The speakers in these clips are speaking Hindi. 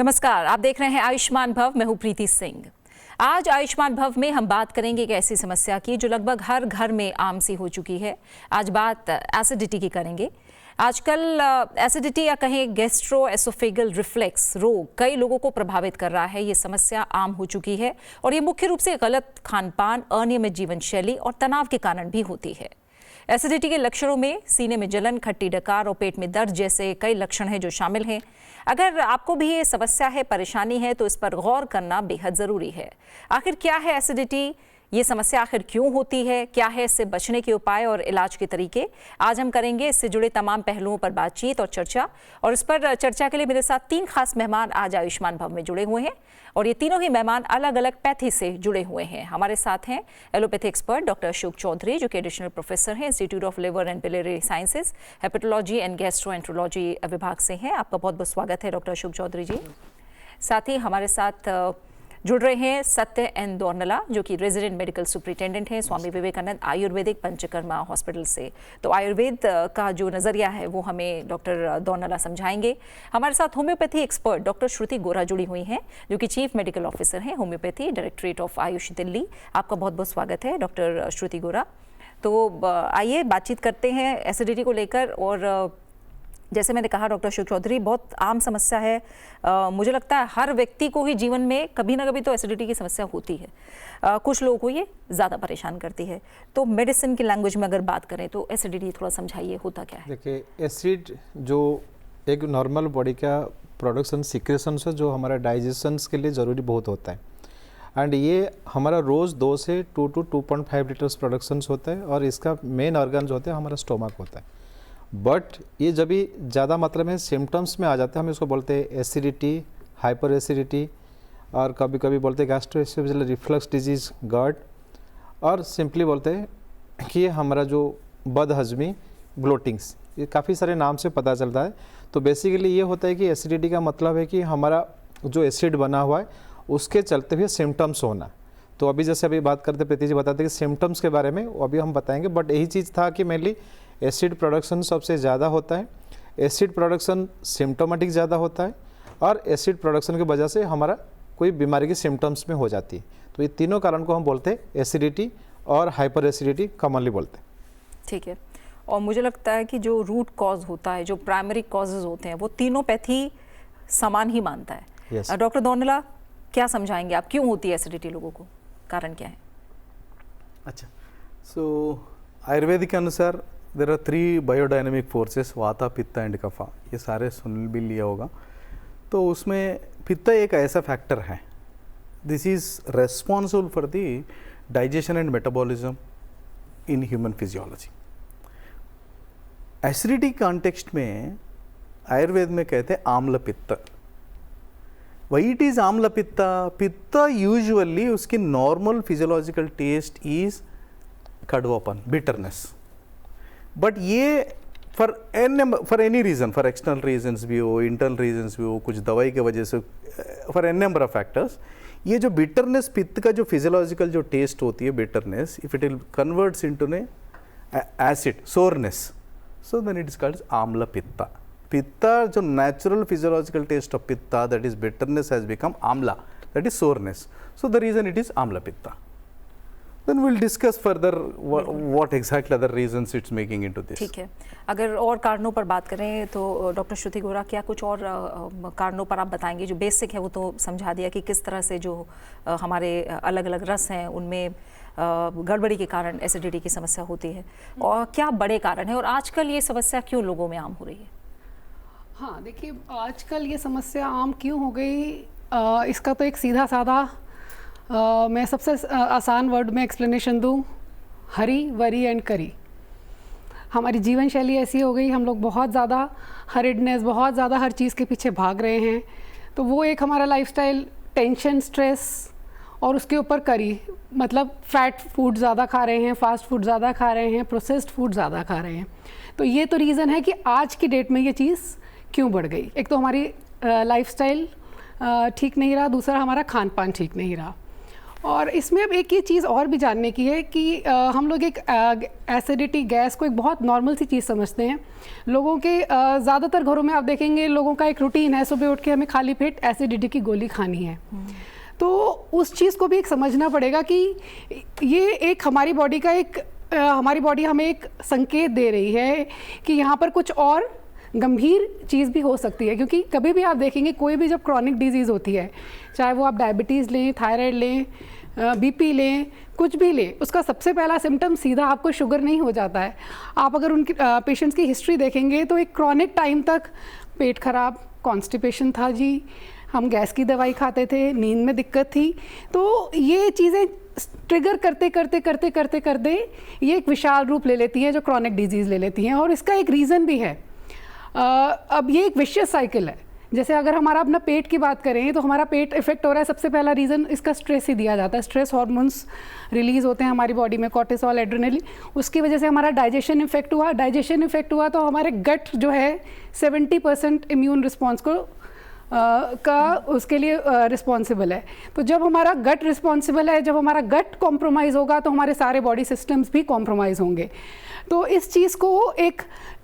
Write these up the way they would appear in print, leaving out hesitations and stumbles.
नमस्कार, आप देख रहे हैं आयुष्मान भव। मैं हूं प्रीति सिंह। आज आयुष्मान भव में हम बात करेंगे एक ऐसी समस्या की जो लगभग हर घर में आम सी हो चुकी है। आज बात एसिडिटी की करेंगे। आजकल एसिडिटी या कहें गैस्ट्रो एसोफेगल रिफ्लेक्स रोग कई लोगों को प्रभावित कर रहा है। ये समस्या आम हो चुकी है और ये मुख्य रूप से गलत खानपान, अनियमित जीवन शैली और तनाव के कारण भी होती है। एसिडिटी के लक्षणों में सीने में जलन, खट्टी डकार और पेट में दर्द जैसे कई लक्षण हैं जो शामिल हैं। अगर आपको भी ये समस्या है, परेशानी है, तो इस पर गौर करना बेहद ज़रूरी है। आखिर क्या है एसिडिटी? ये समस्या आखिर क्यों होती है? क्या है इससे बचने के उपाय और इलाज के तरीके? आज हम करेंगे इससे जुड़े तमाम पहलुओं पर बातचीत और चर्चा। और इस पर चर्चा के लिए मेरे साथ 3 खास मेहमान आज आयुष्मान भव में जुड़े हुए हैं और ये तीनों ही मेहमान अलग अलग पैथी से जुड़े हुए हैं। हमारे साथ हैं allopathy expert doctor Ashok Chaudhary, जो कि एडिशनल प्रोफेसर हैं institute of liver and biliary sciences, hepatology and gastroenterology विभाग से हैं। आपका बहुत बहुत स्वागत है डॉक्टर अशोक चौधरी जी। साथ ही हमारे साथ जुड़ रहे हैं सत्य एन दोरनला, जो कि रेजिडेंट मेडिकल सुपरिटेंडेंट हैं स्वामी विवेकानंद आयुर्वेदिक पंचकर्मा हॉस्पिटल से। तो आयुर्वेद का जो नज़रिया है वो हमें डॉक्टर दोरनला समझाएंगे। हमारे साथ होम्योपैथी एक्सपर्ट डॉक्टर श्रुति गोरा जुड़ी हुई हैं, जो कि चीफ मेडिकल ऑफिसर हैं homeopathy directorate of Ayush Delhi. आपका बहुत बहुत स्वागत है डॉक्टर श्रुति गोरा। तो आइए बातचीत करते हैं एसिडिटी को लेकर। और जैसे मैंने कहा डॉक्टर अशोक चौधरी, बहुत आम समस्या है। मुझे लगता है हर व्यक्ति को ही जीवन में कभी ना कभी तो एसिडिटी की समस्या होती है। कुछ लोगों को ये ज़्यादा परेशान करती है। तो मेडिसिन की लैंग्वेज में अगर बात करें तो एसिडिटी थोड़ा समझाइए, होता क्या है? देखिए, एसिड जो एक नॉर्मल बॉडी का प्रोडक्शन सिक्रेशन है, जो हमारा डाइजेशंस के लिए ज़रूरी बहुत होता है। एंड ये हमारा रोज़ 2 से 2 to 2.5 लीटर्स प्रोडक्शंस होता है और इसका मेन ऑर्गन जो होता है हमारा स्टोमक होता है। बट ये जब भी ज़्यादा मात्रा में सिम्टम्स में आ जाते हैं, हम इसको बोलते हैं एसिडिटी, हाइपर एसिडिटी, और कभी कभी बोलते हैं गैस्ट्रोएसोफेजियल रिफ्लक्स डिजीज़, GERD, और सिंपली बोलते हैं कि हमारा जो बदहजमी, ब्लोटिंग्स, ये काफ़ी सारे नाम से पता चलता है। तो बेसिकली ये होता है कि एसिडिटी का मतलब है कि हमारा जो एसिड बना हुआ है उसके चलते हुए सिम्टम्स होना। तो अभी जैसे अभी बात करते प्रीति जी बताते कि सिम्टम्स के बारे में अभी हम बताएंगे, बट यही चीज़ था कि मेनली एसिड प्रोडक्शन सबसे ज़्यादा होता है। एसिड प्रोडक्शन सिम्टोमेटिक ज़्यादा होता है और एसिड प्रोडक्शन की वजह से हमारा कोई बीमारी की सिम्टम्स में हो जाती है। तो ये तीनों कारण को हम बोलते हैं एसिडिटी और हाइपर एसिडिटी कॉमनली बोलते हैं। ठीक है। और मुझे लगता है कि जो रूट कॉज होता है, जो प्राइमरी कॉजेज होते हैं, वो तीनों पैथी समान ही मानता है। yes. डॉक्टर दोरनला, क्या समझाएंगे आप, क्यों होती है एसिडिटी लोगों को, कारण क्या है? अच्छा, सो आयुर्वेद के अनुसार देर आर 3 बायोडायनेमिक फोर्सेस, वाता, पित्ता एंड कफा। ये सारे सुन भी लिया होगा। तो उसमें पित्ता एक ऐसा फैक्टर है, this is responsible for the digestion and metabolism in human physiology. Acidity context में आयुर्वेद में कहते हैं आम्ल पित्त। Y it is amla pitta? Pitta usually उसकी नॉर्मल फिजियोलॉजिकल टेस्ट इज कड़वापन, बिटरनेस। बट ये for any reason, for external reasons भी हो, इंटरनल रीजन्स भी हो, कुछ दवाई के वजह से, for an number of factors, ये जो बिटरनेस, पित्त का जो फिजियोलॉजिकल जो टेस्ट होती है bitterness, if it will converts into ने acid, sourness, so then it is called amla pitta. Pitta जो natural physiological test of pitta, that is bitterness, has become amla, that is sourness. So the reason it is amla pitta. Then we'll discuss further what exactly other reasons it's making into this. ठीक है। अगर और कारणों पर बात करें तो डॉक्टर श्रुति गोरा, क्या कुछ और कारणों पर आप बताएंगे? जो बेसिक है वो तो समझा दिया कि किस तरह से जो हमारे अलग अलग रस हैं उनमें गड़बड़ी के कारण एसिडिटी की समस्या होती है, और क्या बड़े कारण हैं, और आजकल ये समस्या क्यों लोगों में आम हो रही है? हाँ, देखिए, आजकल ये समस्या आम क्यों हो गई, इसका तो एक सीधा साधा मैं सबसे आसान वर्ड में एक्सप्लेनेशन दूँ, हरी, वरी एंड करी। हमारी जीवन शैली ऐसी हो गई, हम लोग बहुत ज़्यादा हरिडनेस, बहुत ज़्यादा हर चीज़ के पीछे भाग रहे हैं। तो वो एक हमारा लाइफस्टाइल, टेंशन, स्ट्रेस, और उसके ऊपर करी, मतलब फैट फूड ज़्यादा खा रहे हैं, फास्ट फूड ज़्यादा खा रहे हैं, प्रोसेस्ड फूड ज़्यादा खा रहे हैं। तो ये तो रीज़न है कि आज की डेट में ये चीज़ क्यों बढ़ गई। एक तो हमारी लाइफस्टाइल ठीक नहीं रहा, दूसरा हमारा खान पान ठीक नहीं रहा। और इसमें अब एक ये चीज़ और भी जानने की है कि हम लोग एक एसिडिटी गैस को एक बहुत नॉर्मल सी चीज़ समझते हैं। लोगों के ज़्यादातर घरों में आप देखेंगे लोगों का एक रूटीन है, सुबह उठ के हमें खाली पेट एसिडिटी की गोली खानी है। तो उस चीज़ को भी एक समझना पड़ेगा कि ये एक हमारी बॉडी का हमारी बॉडी हमें एक संकेत दे रही है कि यहाँ पर कुछ और गंभीर चीज़ भी हो सकती है। क्योंकि कभी भी आप देखेंगे कोई भी जब क्रॉनिक डिजीज़ होती है, चाहे वो आप डायबिटीज़ लें, थायराइड लें, बीपी लें, कुछ भी लें, उसका सबसे पहला सिम्टम सीधा आपको शुगर नहीं हो जाता है। आप अगर उनकी पेशेंट्स की हिस्ट्री देखेंगे तो एक क्रॉनिक टाइम तक पेट खराब, कॉन्स्टिपेशन था जी, हम गैस की दवाई खाते थे, नींद में दिक्कत थी। तो ये चीज़ें ट्रिगर करते करते ये एक विशाल रूप ले लेती हैं, जो क्रॉनिक डिजीज़ ले लेती हैं। और इसका एक रीज़न भी है। अब ये एक विशियस साइकिल है। जैसे अगर हमारा अपना पेट की बात करें तो हमारा पेट इफेक्ट हो रहा है, सबसे पहला रीज़न इसका स्ट्रेस ही दिया जाता है। स्ट्रेस हार्मोन्स रिलीज़ होते हैं हमारी बॉडी में, कॉर्टिसोल, एड्रेनलिन, उसकी वजह से हमारा डाइजेशन इफेक्ट हुआ तो हमारे गट जो है 70% इम्यून रिस्पॉन्स को उसके लिए रिस्पॉन्सिबल है। तो जब हमारा गट रिस्पॉन्सिबल है, जब हमारा गट कॉम्प्रोमाइज़ होगा तो हमारे सारे बॉडी सिस्टम्स भी कॉम्प्रोमाइज़ होंगे। तो इस चीज़ को एक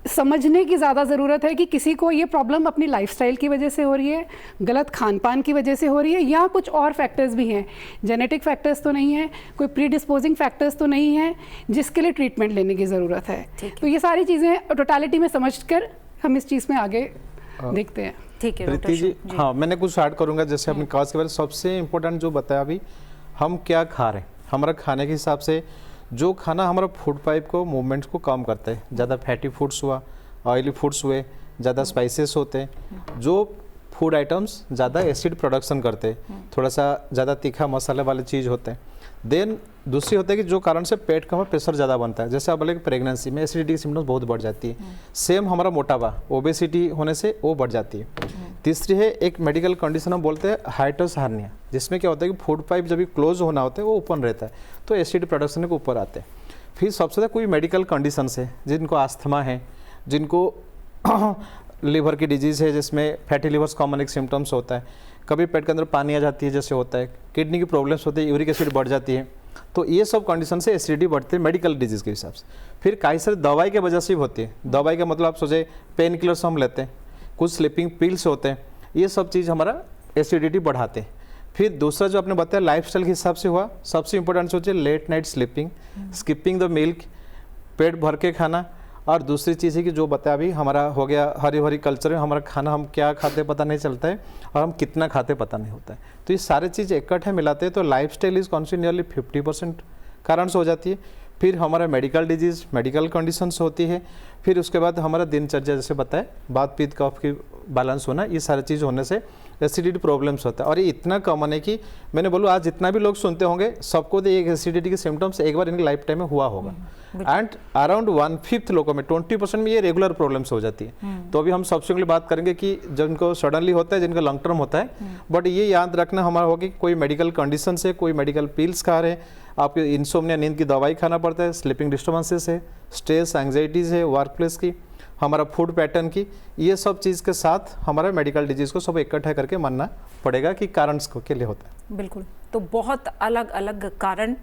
समझने की ज़्यादा ज़रूरत है कि किसी को ये प्रॉब्लम अपनी लाइफस्टाइल की वजह से हो रही है, गलत खान पान की वजह से हो रही है, या कुछ और फैक्टर्स भी हैं। जेनेटिक फैक्टर्स तो नहीं है, कोई प्री डिस्पोजिंग फैक्टर्स तो नहीं है जिसके लिए ट्रीटमेंट लेने की ज़रूरत है। तो ये सारी चीज़ें टोटालिटी में समझ कर हम इस चीज़ में आगे देखते हैं। ठीक है प्रीति जी, हाँ मैंने कुछ ऐड करूँगा। जैसे अपने काज के बारे में सबसे इम्पोर्टेंट जो बताया अभी, हम क्या खा रहे हैं, हमारा खाने के हिसाब से जो खाना हमारा फूड पाइप को मूवमेंट को कम करता है, ज़्यादा फैटी फूड्स हुआ, ऑयली फूड्स हुए, ज़्यादा स्पाइसेस होते हैं, जो फूड आइटम्स ज़्यादा एसिड प्रोडक्शन करते हैं, थोड़ा सा ज़्यादा तीखा मसाले वाले चीज़ होते हैं। देन दूसरी होता है कि जो कारण से पेट का हमारा प्रेशर ज़्यादा बनता है। जैसे आप बोले कि प्रेगनेंसी में एसिडिटी की सिम्टम्स बहुत बढ़ जाती है। सेम हमारा मोटापा, ओबेसिटी होने से वो बढ़ जाती है। तीसरी है एक मेडिकल कंडीशन हम बोलते हैं हाइटस हार्निया, जिसमें क्या होता है कि फूड पाइप जब भी क्लोज होना होता है वो ओपन रहता है, तो एसिड प्रोडक्शन के ऊपर आते हैं। फिर सबसे ज़्यादा कोई मेडिकल कंडीशंस है, जिनको आस्थमा है, जिनको लीवर की डिजीज़ है, जिसमें फैटी लिवर्स कॉमन एक सिम्टम्स होता है, कभी पेट के अंदर पानी आ जाती है जैसे होता है, किडनी की प्रॉब्लम्स होती है, यूरिक एसिड बढ़ जाती है। तो ये सब कंडीशन से एसिडिटी बढ़ती है मेडिकल डिजीज़ के हिसाब से। फिर कई सारी दवाई के वजह से भी होती है। दवाई का मतलब आप सोचे पेन किलर्स हम लेते हैं, कुछ स्लीपिंग पिल्स होते हैं, ये सब चीज़ हमारा एसिडिटी बढ़ाते हैं। फिर दूसरा जो आपने बताया लाइफस्टाइल के हिसाब से हुआ, सबसे इंपॉर्टेंट सोचिए late night sleeping, skipping the milk, पेट भर के खाना, और दूसरी चीज़ है कि जो बताया अभी हमारा हो गया हरी भरी कल्चर में, हमारा खाना हम क्या खाते पता नहीं चलता है और हम कितना खाते पता नहीं होता है। तो ये सारी चीज़ इकट्ठे मिलाते हैं तो लाइफस्टाइल इज कॉन्स्टिट्यूट नियरली 50% कारण से हो जाती है। फिर हमारा मेडिकल डिजीज़, मेडिकल कंडीशंस होती है। फिर उसके बाद हमारा दिनचर्या जैसे बताए, बात पीत कफ की बैलेंस होना, ये सारी चीज़ होने से एसिडिटी प्रॉब्लम्स होता है। और ये इतना कॉमन है कि मैंने बोलूँ आज जितना भी लोग सुनते होंगे सबको तो एक एसिडिटी के सिम्टम्स एक बार इनकी लाइफ टाइम में हुआ होगा। एंड अराउंड 1/5 लोगों में 20% में ये रेगुलर प्रॉब्लम्स हो जाती है। तो अभी हम सबसे बात करेंगे कि जिनको सडनली होता है, जिनका लॉन्ग टर्म होता है, बट ये याद रखना हमारा होगा कि कोई मेडिकल कंडीशन से, कोई मेडिकल पिल्स खा रहे हैं, आपके इंसोम्निया नींद की दवाई खाना पड़ता है, स्लीपिंग डिस्टर्बेंसेस है, स्ट्रेस एंग्जाइटीज़ है, वर्क प्लेस की, हमारा फूड पैटर्न की, ये सब चीज़ के साथ हमारा मेडिकल डिजीज़ को सब इकट्ठा करके मानना पड़ेगा कि कारण के लिए होता है। बिल्कुल। तो बहुत अलग अलग कारण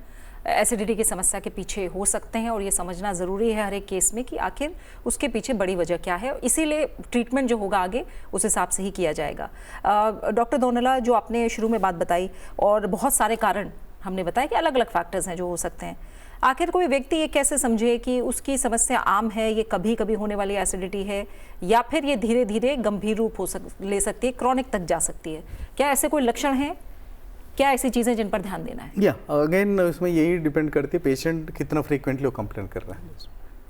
एसिडिटी की समस्या के पीछे हो सकते हैं और ये समझना ज़रूरी है हर एक केस में कि आखिर उसके पीछे बड़ी वजह क्या है। इसीलिए ट्रीटमेंट जो होगा आगे उस हिसाब से ही किया जाएगा। डॉक्टर दोनला, जो आपने शुरू में बात बताई और बहुत सारे कारण हमने बताया कि अलग अलग फैक्टर्स हैं जो हो सकते हैं, आखिर कोई व्यक्ति ये कैसे समझे कि उसकी समस्या आम है, ये कभी कभी होने वाली एसिडिटी है, या फिर ये धीरे धीरे गंभीर रूप ले सकती है, क्रॉनिक तक जा सकती है? क्या ऐसे कोई लक्षण हैं, क्या ऐसी चीज़ें जिन पर ध्यान देना है? या अगेन इसमें यही डिपेंड करती है पेशेंट कितना फ्रीक्वेंटली वो कंप्लेन कर रहा है।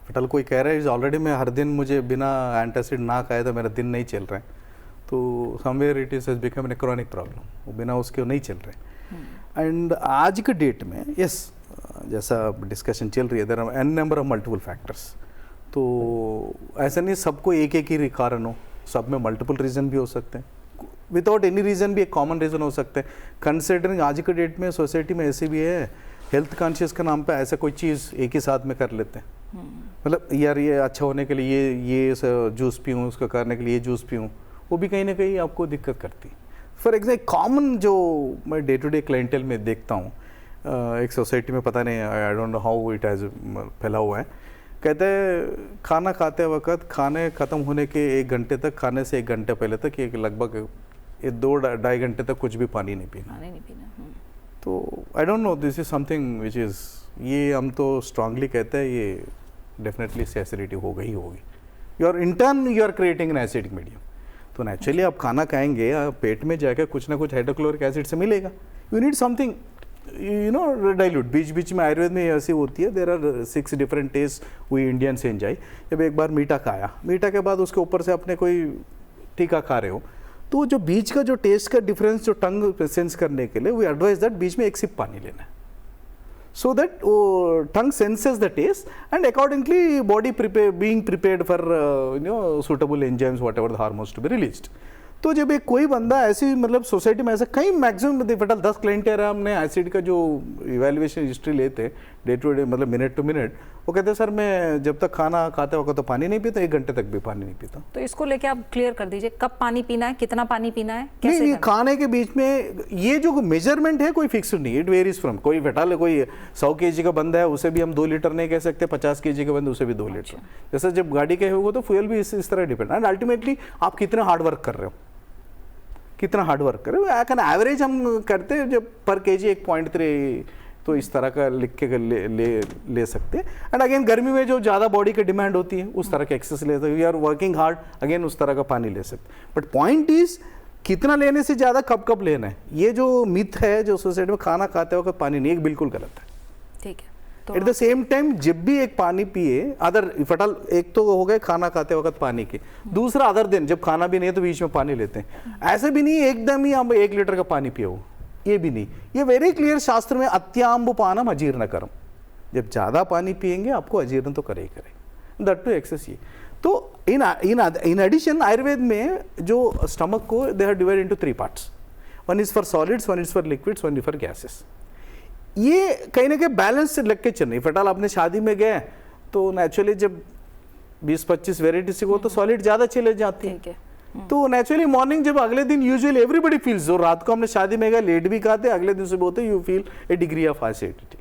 फिलहाल कोई कह रहा है ऑलरेडी मैं हर दिन मुझे बिना एंटासिड ना खाए तो मेरा दिन नहीं चल रहा है, तो somewhere it is become a chronic problem, वो बिना उसके नहीं चल रहे। एंड आज के डेट में यस, जैसा डिस्कशन चल रही है, there are an number of multiple factors. तो ऐसा नहीं सबको एक एक ही कारण हो, सब में मल्टीपल रीज़न भी हो सकते हैं, विदाउट एनी रीज़न भी एक कॉमन रीज़न हो सकते हैं। कंसिडरिंग आज के डेट में सोसाइटी में ऐसे भी है, हेल्थ कॉन्शियस के नाम पे ऐसा कोई चीज़ एक ही साथ में कर लेते हैं। मतलब यार ये अच्छा होने के लिए ये जूस पीऊँ, उसका करने के लिए ये जूस पीऊँ, वो भी कहीं ना कहीं आपको दिक्कत करती है। फॉर एग्जाम्पल कॉमन जो मैं डे टू डे क्लाइंटेल में देखता हूँ एक सोसाइटी में, पता नहीं, I don't know how it has फैला हुआ है, कहते हैं खाना खाते वक्त खाने ख़त्म होने के 1 घंटे तक, खाने से 1 घंटे पहले तक ये लगभग 2-2.5 घंटे तक कुछ भी पानी नहीं पीना। तो I don't know, this is something which is, ये हम तो स्ट्रांगली कहते हैं ये डेफिनेटली एसिडिटी हो गई होगी। Your in turn you are creating an acidic medium. तो नेचुरली आप खाना खाएंगे, आप पेट में जाकर कुछ ना कुछ हाइड्रोक्लोरिक एसिड से मिलेगा। You need something dilute. बीच बीच में आयुर्वेद में ऐसी होती है, there are 6 different test we Indians enjoy. जब एक बार मीठा खाया, मीठा के बाद उसके ऊपर से अपने कोई टीका खा रहे हो, तो जो बीच का जो टेस्ट का डिफरेंस जो टंग सेंस करने के लिए वी एडवाइज दैट बीच में 1 सिप पानी लेना है, so that tongue senses the taste and accordingly body being prepared for suitable enzymes, whatever the hormones to be released। तो जब एक कोई बंदा ऐसी, मतलब सोसाइटी में ऐसा कई मैक्सिमम बेटा 10 क्लाइंट है, हमने एसिड का जो इवेल्युएशन हिस्ट्री लेते डे टू डे, मतलब मिनट टू मिनट, वो कहते हैं सर मैं जब तक खाना खाते वक्त तो पानी नहीं पीता, 1 घंटे तक भी पानी नहीं पीता। तो इसको लेके आप क्लियर कर दीजिए, कब पानी पीना है, कितना पानी पीना है, कैसे नहीं, खाने के बीच में ये जो मेजरमेंट है कोई फिक्स नहीं, इट वेरीज फ्रॉम, कोई बेटा कोई 100 kg का बंदा है उसे भी हम 2 लीटर नहीं कह सकते, 50 kg का बंदा उसे भी 2 लीटर। जैसे जब गाड़ी के होगा तो फ्यूल भी इस तरह डिपेंड, एंड अल्टीमेटली आप कितना हार्ड वर्क कर रहे हो, कितना हार्ड वर्क कर रहे हो। एवरेज हम करते हैं जब पर केजी 1.3, तो इस तरह का लिख के ले सकते हैं। एंड अगेन गर्मी में जो ज़्यादा बॉडी की डिमांड होती है उस तरह के एक्सेस ले सकते, we are working hard, again उस तरह का पानी ले सकते। बट पॉइंट इज कितना लेने से ज़्यादा कब कब लेना है, ये जो मिथ है जो सोसाइटी में खाना खाते वक्त पानी नहीं, एक बिल्कुल गलत है। ठीक है। एट द सेम टाइम जब भी एक पानी पिए, अदर फटल, एक तो हो गए खाना खाते वक्त पानी के, दूसरा अदर दिन जब खाना भी नहीं है तो बीच में पानी लेते हैं। ऐसे भी नहीं एकदम ही हम 1 लीटर का पानी पियो, ये भी नहीं। ये वेरी क्लियर शास्त्र में, अत्याम्बुपानम अजीर्णकरम, जब ज़्यादा पानी पिएंगे आपको अजीर्ण तो करे ही करे, दैट टू एक्सेस। ये तो इन एडिशन आयुर्वेद में जो स्टमक को they have divided into 3 parts, one is for solids, one is for liquids, one is for gases. ये कहीं ना कहीं बैलेंस से लग के चल रही। फटाल आपने शादी में गए तो नेचुरली जब 20-25 वेराइटी से हो तो सॉलिड ज़्यादा चले जाती है, तो नेचुरली मॉर्निंग जब अगले दिन यूजुअली एवरीबडी फील्स, जो रात को हमने शादी में गए लेट भी खाते, अगले दिन सुबह होते you feel a degree of acidity.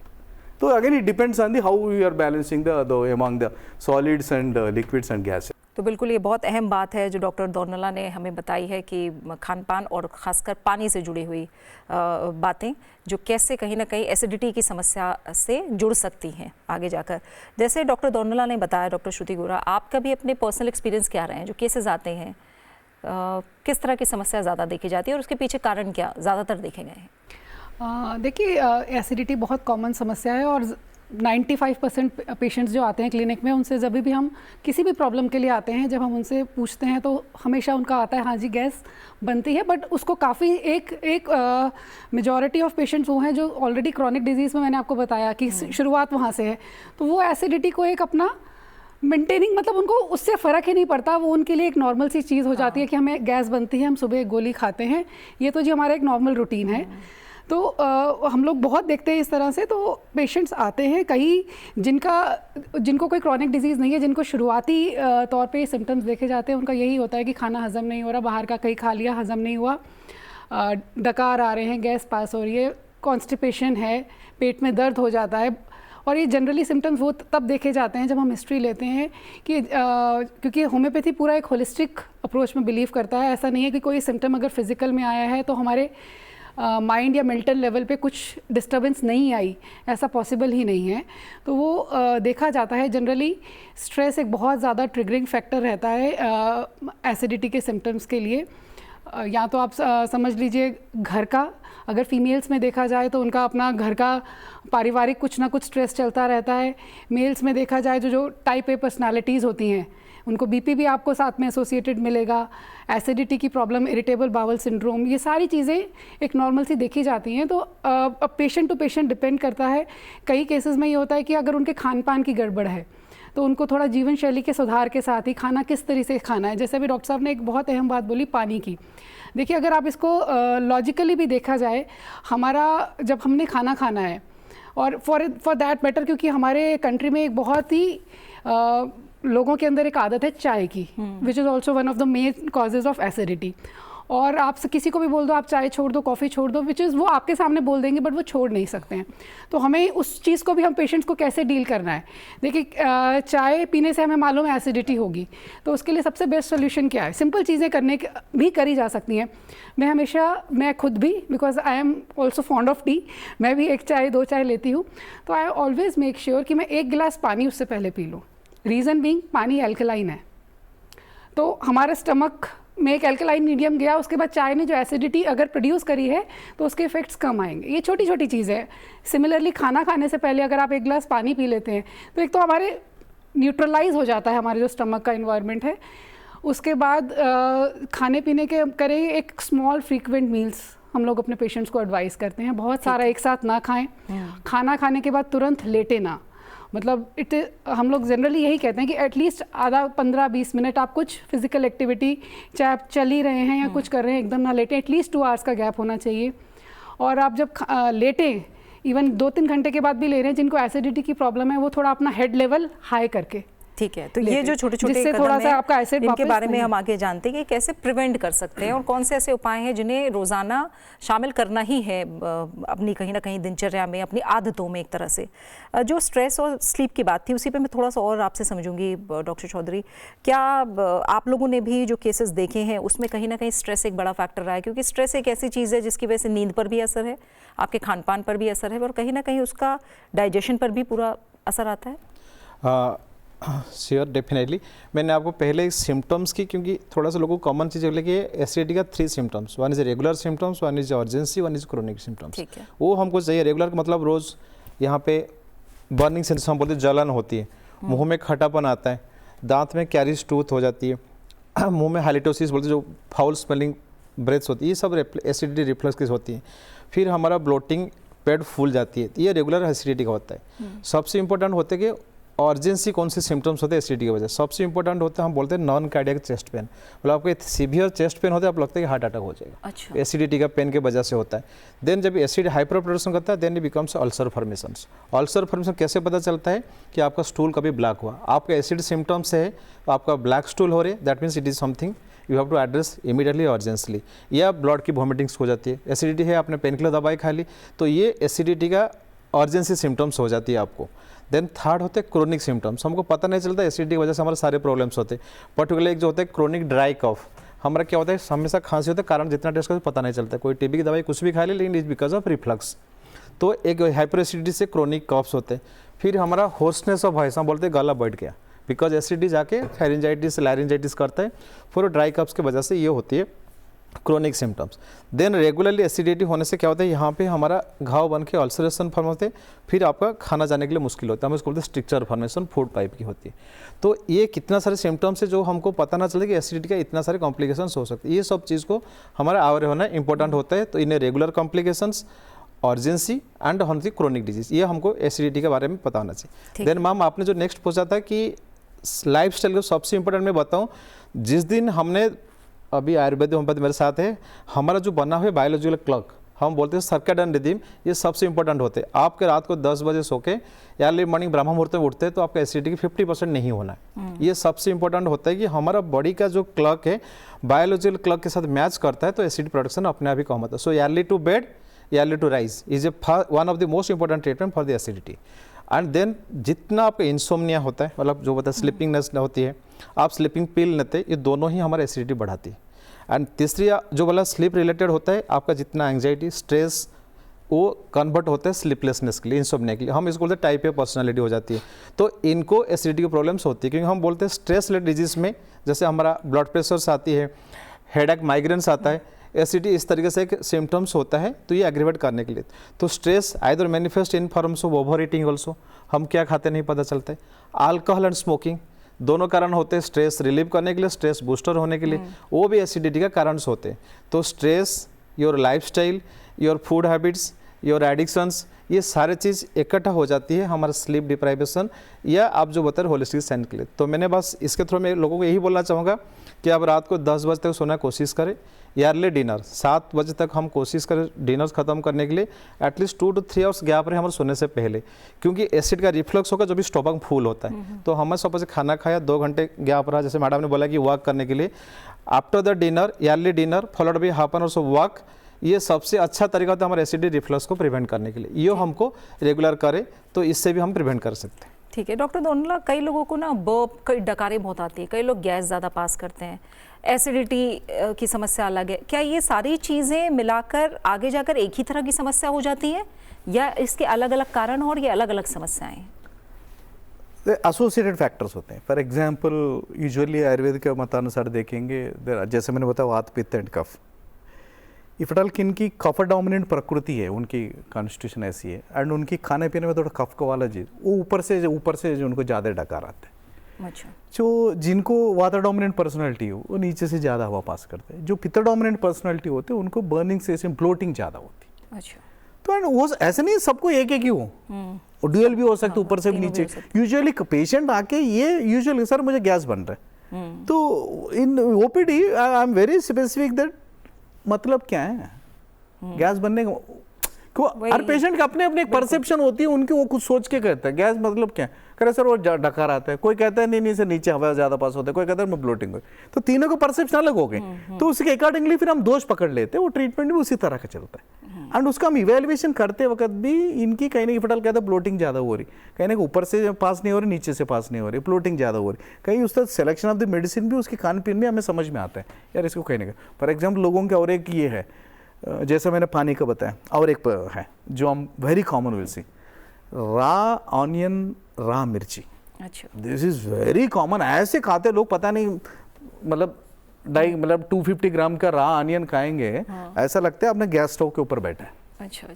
तो again it depends on the how you are balancing the among the solids and liquids and gases. तो बिल्कुल ये बहुत अहम बात है जो डॉक्टर दोरनाला ने हमें बताई है कि खान पान और ख़ासकर पानी से जुड़ी हुई बातें जो कैसे कहीं ना कहीं एसिडिटी की समस्या से जुड़ सकती हैं आगे जाकर। जैसे डॉक्टर दोरनाला ने बताया, डॉक्टर श्रुति गोरा, आपका भी अपने पर्सनल एक्सपीरियंस क्या रहे हैं, जो केसेस आते हैं किस तरह की समस्या ज़्यादा देखी जाती है और उसके पीछे कारण क्या ज़्यादातर देखे गए हैं? देखिए, एसिडिटी बहुत कॉमन समस्या है और 95% पेशेंट्स जो आते हैं क्लिनिक में, उनसे जब भी हम किसी भी प्रॉब्लम के लिए आते हैं, जब हम उनसे पूछते हैं तो हमेशा उनका आता है हाँ जी गैस बनती है। बट उसको काफ़ी एक मेजॉरिटी ऑफ पेशेंट्स वो हैं जो ऑलरेडी क्रॉनिक डिजीज़ में, मैंने आपको बताया कि शुरुआत वहाँ से है, तो वो एसिडिटी को एक अपना मेंटेनिंग, मतलब उनको उससे फ़र्क ही नहीं पड़ता, वो उनके लिए एक नॉर्मल सी चीज़ हो जाती है कि हमें गैस बनती है, हम सुबह एक गोली खाते हैं, ये तो जी हमारा एक नॉर्मल रूटीन है। तो हम लोग बहुत देखते हैं इस तरह से। तो पेशेंट्स आते हैं कई जिनको कोई क्रॉनिक डिजीज़ नहीं है, जिनको शुरुआती तौर पे सिम्टम्स देखे जाते हैं, उनका यही होता है कि खाना हज़म नहीं हो रहा, बाहर का कहीं खा लिया हज़म नहीं हुआ, डकार आ रहे हैं, गैस पास हो रही है, कॉन्स्टिपेशन है, पेट में दर्द हो जाता है। और ये जनरली सिम्टम्स वो तब देखे जाते हैं जब हम हिस्ट्री लेते हैं कि क्योंकि होम्योपैथी पूरा एक होलिस्टिक अप्रोच में बिलीव करता है। ऐसा नहीं है कि कोई सिम्टम अगर फिज़िकल में आया है तो हमारे माइंड या मेंटल लेवल पे कुछ डिस्टर्बेंस नहीं आई, ऐसा पॉसिबल ही नहीं है। तो वो देखा जाता है जनरली स्ट्रेस एक बहुत ज़्यादा ट्रिगरिंग फैक्टर रहता है एसिडिटी के सिम्टम्स के लिए। या तो आप समझ लीजिए घर का, अगर फीमेल्स में देखा जाए तो उनका अपना घर का पारिवारिक कुछ ना कुछ स्ट्रेस चलता रहता है। मेल्स में देखा जाए जो टाइप ए पर्सनालिटीज़ होती हैं उनको बीपी भी आपको साथ में एसोसिएटेड मिलेगा, एसिडिटी की प्रॉब्लम, इरिटेबल बाउल सिंड्रोम, ये सारी चीज़ें एक नॉर्मल सी देखी जाती हैं। तो अब पेशेंट टू पेशेंट डिपेंड करता है। कई केसेस में ये होता है कि अगर उनके खान पान की गड़बड़ है तो उनको थोड़ा जीवन शैली के सुधार के साथ ही खाना किस तरह से खाना है। जैसे अभी डॉक्टर साहब ने एक बहुत अहम बात बोली पानी की। देखिए, अगर आप इसको लॉजिकली भी देखा जाए, हमारा जब हमने खाना खाना है और फॉर दैट मैटर, क्योंकि हमारे कंट्री में एक बहुत ही लोगों के अंदर एक आदत है चाय की, which is also one of the main causes of acidity. और आप किसी को भी बोल दो आप चाय छोड़ दो, कॉफ़ी छोड़ दो, विच इज़ वो आपके सामने बोल देंगे बट वो छोड़ नहीं सकते हैं। तो हमें उस चीज़ को भी हम पेशेंट्स को कैसे डील करना है। देखिए चाय पीने से हमें मालूम है एसिडिटी होगी, तो उसके लिए सबसे बेस्ट सोल्यूशन क्या है? सिंपल चीज़ें करने भी करी जा सकती हैं। मैं खुद भी, because I am also fond of T, मैं भी 1 चाय 2 चाय लेती हूँ, तो आई ऑलवेज मेक श्योर कि मैं 1 गिलास पानी उससे पहले पी लूँ। रीज़न बीइंग पानी एल्कलाइन है, तो हमारे स्टमक में एक एल्कलाइन मीडियम गया, उसके बाद चाय ने जो एसिडिटी अगर प्रोड्यूस करी है तो उसके इफेक्ट्स कम आएंगे। ये छोटी छोटी चीज़ें हैं। सिमिलरली खाना खाने से पहले अगर आप 1 गिलास पानी पी लेते हैं तो एक तो हमारे न्यूट्रलाइज हो जाता है हमारे जो स्टमक का इन्वायरमेंट है। उसके बाद खाने पीने के करें एक स्मॉल फ्रीक्वेंट मील्स हम लोग अपने पेशेंट्स को एडवाइस करते हैं। बहुत सारा एक साथ ना खाएं। खाना खाने के बाद तुरंत लेटे ना, मतलब हम लोग जनरली यही कहते हैं कि एटलीस्ट आधा 15-20 मिनट आप कुछ फिजिकल एक्टिविटी, चाहे आप चल ही रहे हैं या कुछ कर रहे हैं, एकदम ना लेटें। एटलीस्ट 2 आवर्स का गैप होना चाहिए। और आप जब लेटें, इवन 2-3 घंटे के बाद भी ले रहे हैं, जिनको एसिडिटी की प्रॉब्लम है वो थोड़ा अपना हेड लेवल हाई करके, ठीक है। तो ये जो छोटे छोटे जिससे थोड़ा सा आपका एसिड इनके बारे में हम आगे जानते हैं कि कैसे प्रिवेंट कर सकते हैं और कौन से ऐसे उपाय हैं जिन्हें रोज़ाना शामिल करना ही है अपनी कहीं ना कहीं दिनचर्या में, अपनी आदतों में एक तरह से। जो स्ट्रेस और स्लीप की बात थी उसी पे मैं थोड़ा सा और आपसे समझूंगी डॉक्टर चौधरी। क्या आप लोगों ने भी जो केसेस देखे हैं उसमें कहीं ना कहीं स्ट्रेस एक बड़ा फैक्टर रहा है? क्योंकि स्ट्रेस एक ऐसी चीज़ है जिसकी वजह से नींद पर भी असर है, आपके खान पान पर भी असर है और कहीं ना कहीं उसका डाइजेशन पर भी पूरा असर आता है। Sure, definitely. मैंने आपको पहले सिम्टम्स की, क्योंकि थोड़ा सा लोगों को कॉमन चीज़ है कि एसिडिटी का 3 symptoms, 1 is regular symptoms, 1 is urgency, 1 is chronic symptoms. वो हमको चाहिए। रेगुलर का मतलब रोज़ यहाँ पे बर्निंग सेंसेशन, हम बोलते हैं जलन होती है, मुंह में खटापन आता है, दांत में कैरीज टूथ हो जाती है, मुंह में हाइलिटोसिस बोलते हैं जो फाउल स्मेलिंग ब्रेथ्स होती है, ये सब एसिडिटी रिफ्लक्स की होती है। फिर हमारा ब्लोटिंग, पेट फूल जाती है, ये रेगुलर एसिडिटी का होता है। सबसे इंपॉर्टेंट होते हैं कि अर्जेंसी कौन से सिम्टम्स होते हैं एसिडिटी की वजह से। सबसे इंपॉर्टेंट होता है, हम बोलते हैं नॉन कार्डियक चेस्ट पेन, मतलब आपको सीवियर चेस्ट पेन होता है, आप लगता है कि हार्ट अटैक हो जाएगा। अच्छा। एसिडिटी का पेन के वजह से होता है। देन जब एसिड हाइपर प्रोडक्शन करता है, then it becomes ulcer formation. Ulcer formation कैसे पता चलता है कि आपका स्टूल कभी ब्लैक हुआ, आपका एसिड सिम्टम्स है, आपका ब्लैक स्टूल हो रहे, that means it is something you have to address immediately urgently. या ब्लड की वॉमिटिंग्स हो जाती है, एसिडिटी है, आपने पेन किलर दवाई खा ली, तो ये एसिडिटी का अर्जेंसी सिम्टम्स हो जाती है आपको। देन थर्ड होते हैं क्रोनिक सिम्टम्स, हमको पता नहीं चलता, एसिडिटी की वजह से हमारे सारे प्रॉब्लम्स होते हैं। पर्टिकुलर एक जो होता है क्रोनिक ड्राई कफ, हमारा क्या होता है हमेशा खांसी होता है, कारण जितना टेस्ट करते पता नहीं चलता, कोई टीबी की दवाई कुछ भी खा ली, लेकिन इज बिकॉज ऑफ रिफ्लक्स। तो एक हाइपर एसिडिटी से क्रोनिक कफ्स होते हैं। फिर हमारा होर्सनेस ऑफ वॉइस, हम बोलते हैं गला बैठ गया, बिकॉज एसिडिटी जाके फेरिंजाइटिस लैरिंजाइटिस करता है, फिर ड्राई कफ्स की वजह से ये होती है chronic symptoms. Then regularly acidity होने से क्या होता है, यहाँ पे हमारा घाव बन के अल्सरेशन फॉर्म होते हैं, फिर आपका खाना जाने के लिए मुश्किल होता है, हम इसको बोलते हैं स्ट्रिक्चर फॉर्मेशन फूड पाइप की होती है। तो ये कितना सारे सिम्टम्स है जो हमको पता ना चले कि एसिडिटी का इतना सारे कॉम्प्लिकेशंस हो सकते हैं। ये सब चीज़ को हमारा अवेयर होना इंपॉर्टेंट होता है। तो इन्हें regular complications, urgency and on the chronic disease, ये हमको एसिडिटी के बारे में पता होना चाहिए। देन मैम आपने जो नेक्स्ट पूछा था कि लाइफ स्टाइल को सबसे इंपॉर्टेंट मैं बताऊँ, जिस दिन हमने अभी आयुर्वेद होम्योपैथी मेरे साथ है, हमारा जो बना हुआ बायोलॉजिकल क्लॉक, हम बोलते हैं सर्केडियन रिदम, ये सबसे इंपॉर्टेंट होते हैं। आपके रात को 10 बजे सो के या अर्ली मॉर्निंग ब्रह्म मुहूर्त में उठते हैं तो आपका एसिडिटी की 50% नहीं होना है। ये सबसे इंपॉर्टेंट होता है कि हमारा बॉडी का जो क्लॉक है बायोलॉजिकल क्लॉक के साथ मैच करता है, तो एसिड प्रोडक्शन अपने आप ही कम होता है। So early to bed, early to rise is one of the most important treatment for the acidity. And then जितना आपका इंसोम्निया होता है, मतलब जो बताए स्लीपिंगनेस होती है, आप स्लीपिंग पिल लेते, ये दोनों ही हमारा एसिडिटी बढ़ाती है। एंड तीसरी जो वाला स्लीप रिलेटेड होता है, आपका जितना एंग्जाइटी, स्ट्रेस, वो कन्वर्ट होता है स्लीपलेसनेस के लिए, इंसोम्निया के लिए, हम इसको बोलते हैं टाइप ए पर्सनालिटी हो जाती है। तो इनको एसिडिटी की प्रॉब्लम्स होती है, क्योंकि हम बोलते हैं स्ट्रेस रिलेटेड डिजीज में जैसे हमारा ब्लड प्रेशर्स आती है, हेडेक, माइग्रेन्स आता है, एसिडिटी इस तरीके से एक सिम्टम्स होता है, तो ये एग्रीवेट करने के लिए। तो stress either manifest in forms of over eating also, हम क्या खाते नहीं पता चलता है, अल्कोहल एंड स्मोकिंग, दोनों कारण होते हैं स्ट्रेस रिलीव करने के लिए, स्ट्रेस बूस्टर होने के लिए, वो भी एसिडिटी का कारण होते हैं। तो stress, your lifestyle, your food habits, your addictions, ये सारे चीज़ इकट्ठा हो जाती है हमारा स्लीप डिप्राइवेशन या आप जो बता रहे होलिस्टिक साइंस के लिए। तो मैंने बस इसके थ्रू मैं लोगों को यही बोलना चाहूँगा कि आप रात को 10 बजे तक सोने की कोशिश करें, या अर्ली डिनर 7 बजे तक हम कोशिश करें डिनर ख़त्म करने के लिए, एटलीस्ट 2 to 3 आवर्स गैप रहे हमारे सोने से पहले, क्योंकि एसिड का रिफ्लक्स होगा जो भी स्टोमक फूल होता है। तो हमें सपोज खाना खाया 2 घंटे गैप रहा, जैसे मैडम ने बोला कि वॉक करने के लिए, after the dinner early dinner followed by half an hour of walk, ये सबसे अच्छा तरीका होता है हमारे एसिडिटी रिफ्लक्स को प्रिवेंट करने के लिए। ये हमको रेगुलर करें तो इससे भी हम प्रिवेंट कर सकते हैं। ठीक है डॉक्टर दोनला, कई लोगों को ना बर्प, कई डकारें बहुत आती है, कई लोग गैस ज़्यादा पास करते हैं, एसिडिटी की समस्या अलग है। क्या ये सारी चीज़ें मिलाकर आगे जाकर एक ही तरह की समस्या हो जाती है, या इसके अलग अलग कारण और ये अलग अलग समस्याएं? एसोसिएटेड फैक्टर्स होते हैं। फॉर एग्जांपल यूजुअली आयुर्वेद के मतानुसार देखेंगे, जैसे मैंने बताया वात पित्त एंड कफ, इफटल किन की कफ डोमिनेंट प्रकृति है, उनकी कॉन्स्टिट्यूशन ऐसी है, एंड उनकी खाने पीने में थोड़ा कफ का वाला चीज़, वो ऊपर से जो उनको ज़्यादा डकार आता है। अच्छा। जो जिनको वाटर डोमिनेंट पर्सनालिटी हो वो नीचे से ज़्यादा हवा पास करते हैं, जो पित्त डोमिनेंट पर्सनालिटी होते हैं उनको बर्निंग से ब्लोटिंग ज़्यादा होती है। अच्छा। तो वो ऐसे नहीं सबको एक ही हो, और ड्यूअल भी हो सकता है, ऊपर से भी नीचे। यूजुअली पेशेंट आके ये यूजुअली सर मुझे गैस बन रहा है, तो in OPD I am very specific that मतलब क्या है गैस बनने का। हर पेशेंट का अपने अपने एक परसेप्शन होती है उनकी, वो कुछ सोच के कहता है गैस मतलब क्या है। करे सर वो डकार आता है, कोई कहता है नहीं सर नीचे हवा ज़्यादा पास होता है, कोई कहता है मैं ब्लोटिंग हो। तो तीनों को परसेप्शन अलग हो गए, तो उसके अकॉर्डिंगली फिर हम दोष पकड़ लेते हैं, वो ट्रीटमेंट भी उसी तरह का चलता है। एंड उसका हम इवेल्युएशन करते वक्त भी इनकी कहीं ना फटल कहता है ब्लोटिंग ज़्यादा हो रही, कहीं ना ऊपर से पास नहीं हो रही, नीचे से पास नहीं हो रही, ब्लोटिंग ज़्यादा हो रही। कहीं उसका सिलेक्शन ऑफ द मेडिसिन भी उसके खान पीन में हमें समझ में आता है यार इसको कहने का। फॉर एग्जाम्पल लोगों के और एक ये है, जैसे मैंने पानी का बताया, और एक है जो हम वेरी कॉमन विल सी, रा ऑनियन, रा मिर्ची। अच्छा। दिस इज वेरी कॉमन, ऐसे खाते लोग पता नहीं, मतलब 250 ग्राम का रा ऑनियन खाएंगे, ऐसा लगता है अपने गैस स्टोव के ऊपर बैठा है। अच्छा।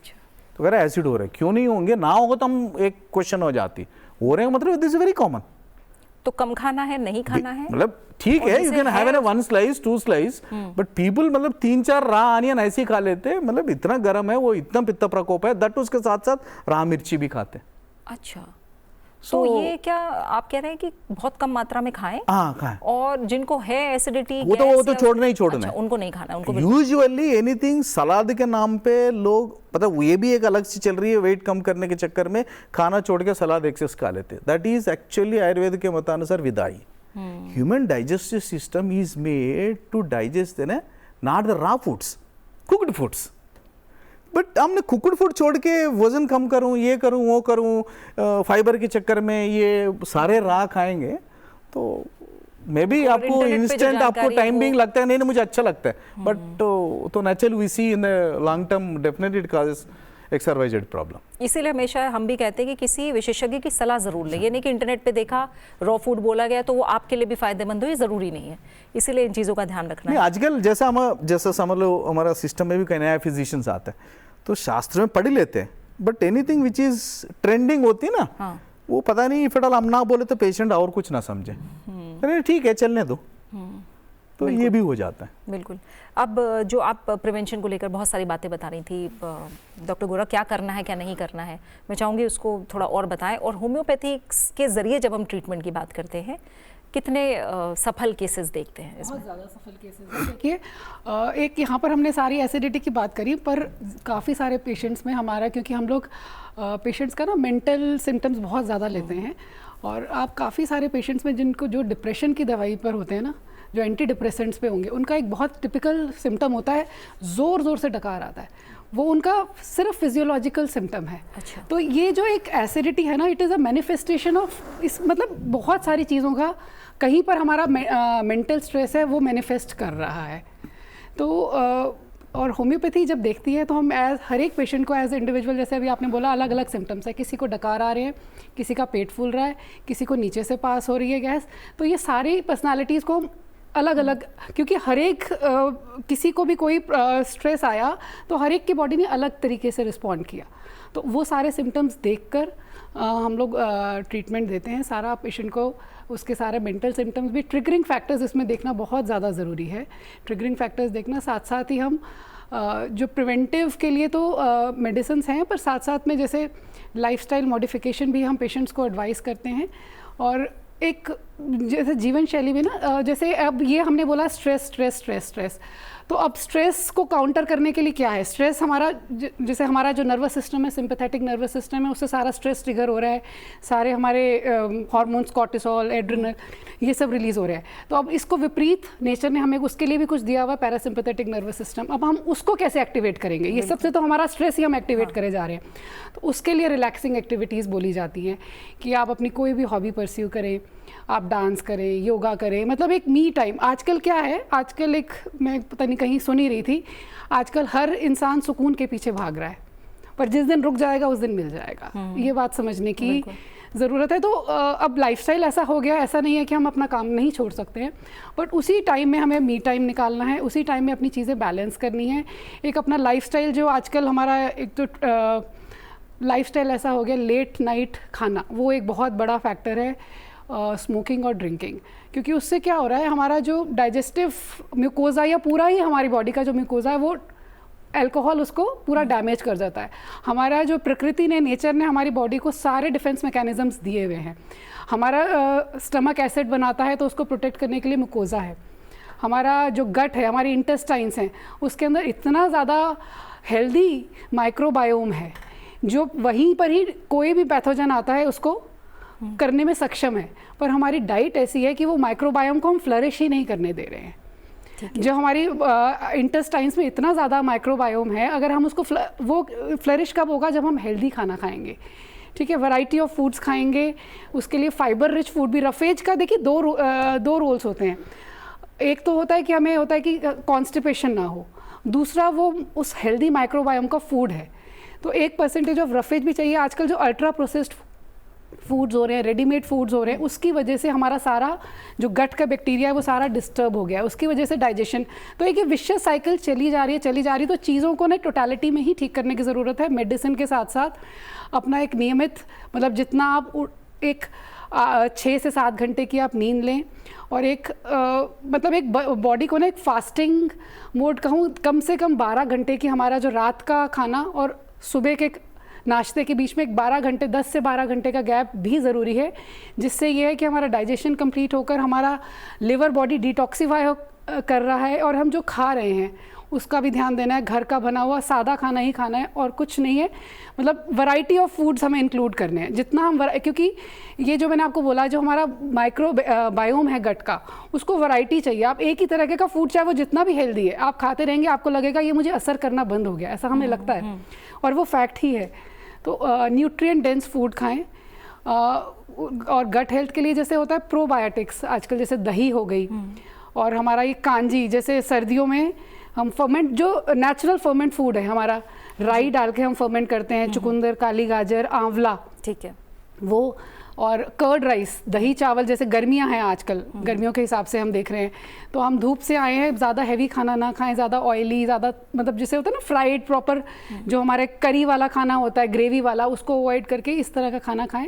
तो कह रहे एसिड हो रहे, क्यों नहीं होंगे, ना होगा तो हम एक क्वेश्चन हो जाती, हो रहे हैं मतलब दिस इज वेरी कॉमन। तो कम खाना है, नहीं खाना है, मतलब ठीक है, you can have 1 slice 2 slice, but people मतलब 3-4 रा ऑनियन ऐसे ही खा लेते हैं, मतलब इतना गर्म है वो, इतना पित्त प्रकोप है, दट उसके साथ साथ रा मिर्ची भी खाते हैं। अच्छा। तो ये क्या आप कह रहे हैं कि बहुत कम मात्रा में खाएं? हाँ खाएं। और जिनको है एसिडिटी, वो तो छोड़ना ही छोड़ना है, उनको नहीं खाना, उनको यूजुअली एनीथिंग सलाद के नाम पे लोग, पता ये भी एक अलग सी चल रही है, वेट कम करने के चक्कर में खाना छोड़ के सलाद एक्सेस खा लेते हैं। दैट इज एक्चुअली आयुर्वेद के मतानुसार विदाई। Human digestive system is made to digest not the raw foods, cooked foods. But हमने कुक्ड फूड छोड़ के वजन कम करूं, ये करूं, वो करूं, फाइबर के चक्कर में ये सारे रा खाएंगे, तो मे बी आपको इंस्टेंट आपको टाइम बिंग लगता है, नहीं मुझे अच्छा लगता है, बट तो natural we see in the long term definitely it causes XYZ problem. इसीलिए हमेशा हम भी कहते हैं कि किसी विशेषज्ञ की सलाह जरूर लें। ये नहीं कि इंटरनेट पे देखा रॉ फूड बोला गया तो वो आपके लिए भी फायदेमंद हो, ये जरूरी नहीं है। इसीलिए इन चीज़ों का ध्यान रखना है। आजकल जैसा समझ लो हमारा सिस्टम में भी कई नया फिजिशियंस आता है, तो शास्त्र में पढ़ ही लेते हैं, but anything which is trending होती है ना, हाँ। वो पता नहीं फिलहाल हम ना बोले तो पेशेंट और कुछ ना समझे, अरे ठीक है चलने दो, तो ये भी हो जाता है। बिल्कुल। अब जो आप प्रिवेंशन को लेकर बहुत सारी बातें बता रही थी डॉक्टर गोरा, क्या करना है क्या नहीं करना है, मैं चाहूँगी उसको थोड़ा और बताएं। और होम्योपैथी के ज़रिए जब हम ट्रीटमेंट की बात करते हैं, कितने सफल केसेस देखते हैं इसमें? बहुत ज़्यादा सफल केसेस हैं। देखिए एक यहाँ पर हमने सारी एसिडिटी की बात करी, पर काफ़ी सारे पेशेंट्स में हमारा, क्योंकि हम लोग पेशेंट्स का ना मेंटल सिम्टम्स बहुत ज़्यादा लेते हैं, और आप काफ़ी सारे पेशेंट्स में जिनको जो डिप्रेशन की दवाई पर होते हैं ना, जो एंटी डिप्रेसेंट्स पे होंगे, उनका एक बहुत टिपिकल सिम्टम होता है ज़ोर ज़ोर से डकार आता है, वो उनका सिर्फ फिजियोलॉजिकल सिम्टम है। अच्छा। तो ये जो एक एसिडिटी है ना, it is a manifestation of इस, मतलब बहुत सारी चीज़ों का कहीं पर हमारा मेंटल स्ट्रेस है वो मैनिफेस्ट कर रहा है। तो और होम्योपैथी जब देखती है तो हम हर एक पेशेंट को एज इंडिविजुअल, जैसे अभी आपने बोला अलग अलग सिम्टम्स है, किसी को डकार आ रहे हैं, किसी का पेट फूल रहा है, किसी को नीचे से पास हो रही है गैस, तो ये सारी पर्सनालिटीज़ को अलग अलग, क्योंकि हर एक किसी को भी कोई स्ट्रेस आया तो हर एक की बॉडी ने अलग तरीके से रिस्पॉन्ड किया, तो वो सारे सिम्टम्स देखकर हम लोग ट्रीटमेंट देते हैं। सारा पेशेंट को उसके सारे मेंटल सिम्टम्स भी, ट्रिगरिंग फैक्टर्स इसमें देखना बहुत ज़्यादा ज़रूरी है। ट्रिगरिंग फैक्टर्स देखना, साथ साथ ही हम जो प्रिवेंटिव के लिए तो मेडिसिन हैं, पर साथ साथ में जैसे लाइफस्टाइल मॉडिफिकेशन भी हम पेशेंट्स को एडवाइस करते हैं। और एक जैसे जीवन शैली में ना, जैसे अब ये हमने बोला स्ट्रेस स्ट्रेस स्ट्रेस स्ट्रेस, तो अब स्ट्रेस को काउंटर करने के लिए क्या है, स्ट्रेस हमारा जैसे हमारा जो नर्वस सिस्टम है, सिंपैथेटिक नर्वस सिस्टम है, उससे सारा स्ट्रेस ट्रिगर हो रहा है, सारे हमारे हार्मोन्स कॉर्टिसोल, एड्रिनल, ये सब रिलीज़ हो रहा है। तो अब इसको विपरीत नेचर ने हमें उसके लिए भी कुछ दिया हुआ है, पैरासिम्पैथेटिक नर्वस सिस्टम। अब हम उसको कैसे एक्टिवेट करेंगे, ये सबसे तो हमारा स्ट्रेस ही हम एक्टिवेट करे जा रहे हैं। तो उसके लिए रिलैक्सिंग एक्टिविटीज़ बोली जाती हैं कि आप अपनी कोई भी हॉबी परस्यू करें, आप डांस करें, योगा करें, मतलब एक मी टाइम। आजकल क्या है, आजकल एक मैं पता नहीं कहीं सुन ही रही थी, आजकल हर इंसान सुकून के पीछे भाग रहा है, पर जिस दिन रुक जाएगा उस दिन मिल जाएगा। ये बात समझने की ज़रूरत है। तो अब लाइफस्टाइल ऐसा हो गया, ऐसा नहीं है कि हम अपना काम नहीं छोड़ सकते हैं, बट उसी टाइम में हमें मी टाइम निकालना है, उसी टाइम में अपनी चीज़ें बैलेंस करनी है। एक अपना लाइफस्टाइल जो आजकल हमारा एक तो लाइफस्टाइल ऐसा हो गया, लेट नाइट खाना, वो एक बहुत बड़ा फैक्टर है। स्मोकिंग और ड्रिंकिंग, क्योंकि उससे क्या हो रहा है, हमारा जो डाइजेस्टिव म्यूकोजा या पूरा ही हमारी बॉडी का जो म्यूकोजा है, वो अल्कोहल उसको पूरा डैमेज कर जाता है। हमारा जो प्रकृति ने, नेचर ने हमारी बॉडी को सारे डिफेंस मैकेनिज्म्स दिए हुए हैं। हमारा स्टमक एसिड बनाता है तो उसको प्रोटेक्ट करने के लिए म्यूकोजा है। हमारा जो गट है, हमारे इंटेस्टाइन्स हैं, उसके अंदर इतना ज़्यादा हेल्दी माइक्रोबायोम है जो वहीं पर ही कोई भी पैथोजन आता है उसको करने में सक्षम है। पर हमारी डाइट ऐसी है कि वो माइक्रोबायोम को हम फ्लरिश ही नहीं करने दे रहे हैं। जो हमारी इंटेस्टाइन्स में इतना ज़्यादा माइक्रोबायोम है, अगर हम उसको वो फ्लरिश कब होगा, जब हम हेल्दी खाना खाएंगे। ठीक है, वैरायटी ऑफ फूड्स खाएंगे, उसके लिए फाइबर रिच फूड भी। रफेज का देखिए दो रोल्स होते हैं। एक तो होता है कि हमें होता है कि कॉन्स्टिपेशन ना हो, दूसरा वो उस हेल्दी माइक्रोबायोम का फूड है। तो 1% ऑफ रफेज भी चाहिए। आजकल जो अल्ट्रा प्रोसेस्ड फूड्स हो रहे हैं, रेडीमेड फूड्स हो रहे हैं, उसकी वजह से हमारा सारा जो गट का बैक्टीरिया है वो सारा डिस्टर्ब हो गया है, उसकी वजह से डाइजेशन। तो एक विशियस साइकिल चली जा रही। तो चीज़ों को ना टोटलिटी में ही ठीक करने की ज़रूरत है। मेडिसिन के साथ साथ अपना एक नियमित, मतलब जितना आप एक 6 से 7 घंटे की आप नींद लें, और एक मतलब एक बॉडी को ना एक फास्टिंग मोड कहूँ, कम से कम 12 घंटे की हमारा जो रात का खाना और सुबह के नाश्ते के बीच में एक 12 घंटे, 10 से 12 घंटे का गैप भी ज़रूरी है, जिससे ये है कि हमारा डाइजेशन कंप्लीट होकर हमारा लिवर बॉडी डिटॉक्सीफाई कर रहा है, और हम जो खा रहे हैं उसका भी ध्यान देना है। घर का बना हुआ सादा खाना ही खाना है और कुछ नहीं है। मतलब वैरायटी ऑफ फूड्स हमें इंक्लूड करने हैं जितना हम, क्योंकि ये जो मैंने आपको बोला, जो हमारा माइक्रो बायोम है गट का, उसको वैरायटी चाहिए। आप एक ही तरह का फूड, चाहे वो जितना भी हेल्दी है, आप खाते रहेंगे, आपको लगेगा ये मुझे असर करना बंद हो गया, ऐसा हमें लगता है, और वो फैक्ट ही है। तो न्यूट्रिएंट डेंस फूड खाएं। और गट हेल्थ के लिए जैसे होता है प्रोबायोटिक्स, आजकल जैसे दही हो गई, और हमारा ये कांजी, जैसे सर्दियों में हम फर्मेंट, जो नेचुरल फर्मेंट फूड है हमारा, राई डाल के हम फर्मेंट करते हैं, चुकंदर, काली गाजर, आंवला, ठीक है, वो, और कर्ड राइस, दही चावल। जैसे गर्मियां हैं आजकल, गर्मियों के हिसाब से हम देख रहे हैं, तो हम धूप से आए हैं, ज़्यादा हैवी खाना ना खाएं, ज़्यादा ऑयली, ज़्यादा मतलब जैसे होता है ना फ्राइड, प्रॉपर जो हमारे करी वाला खाना होता है, ग्रेवी वाला, उसको अवॉइड करके इस तरह का खाना खाएं।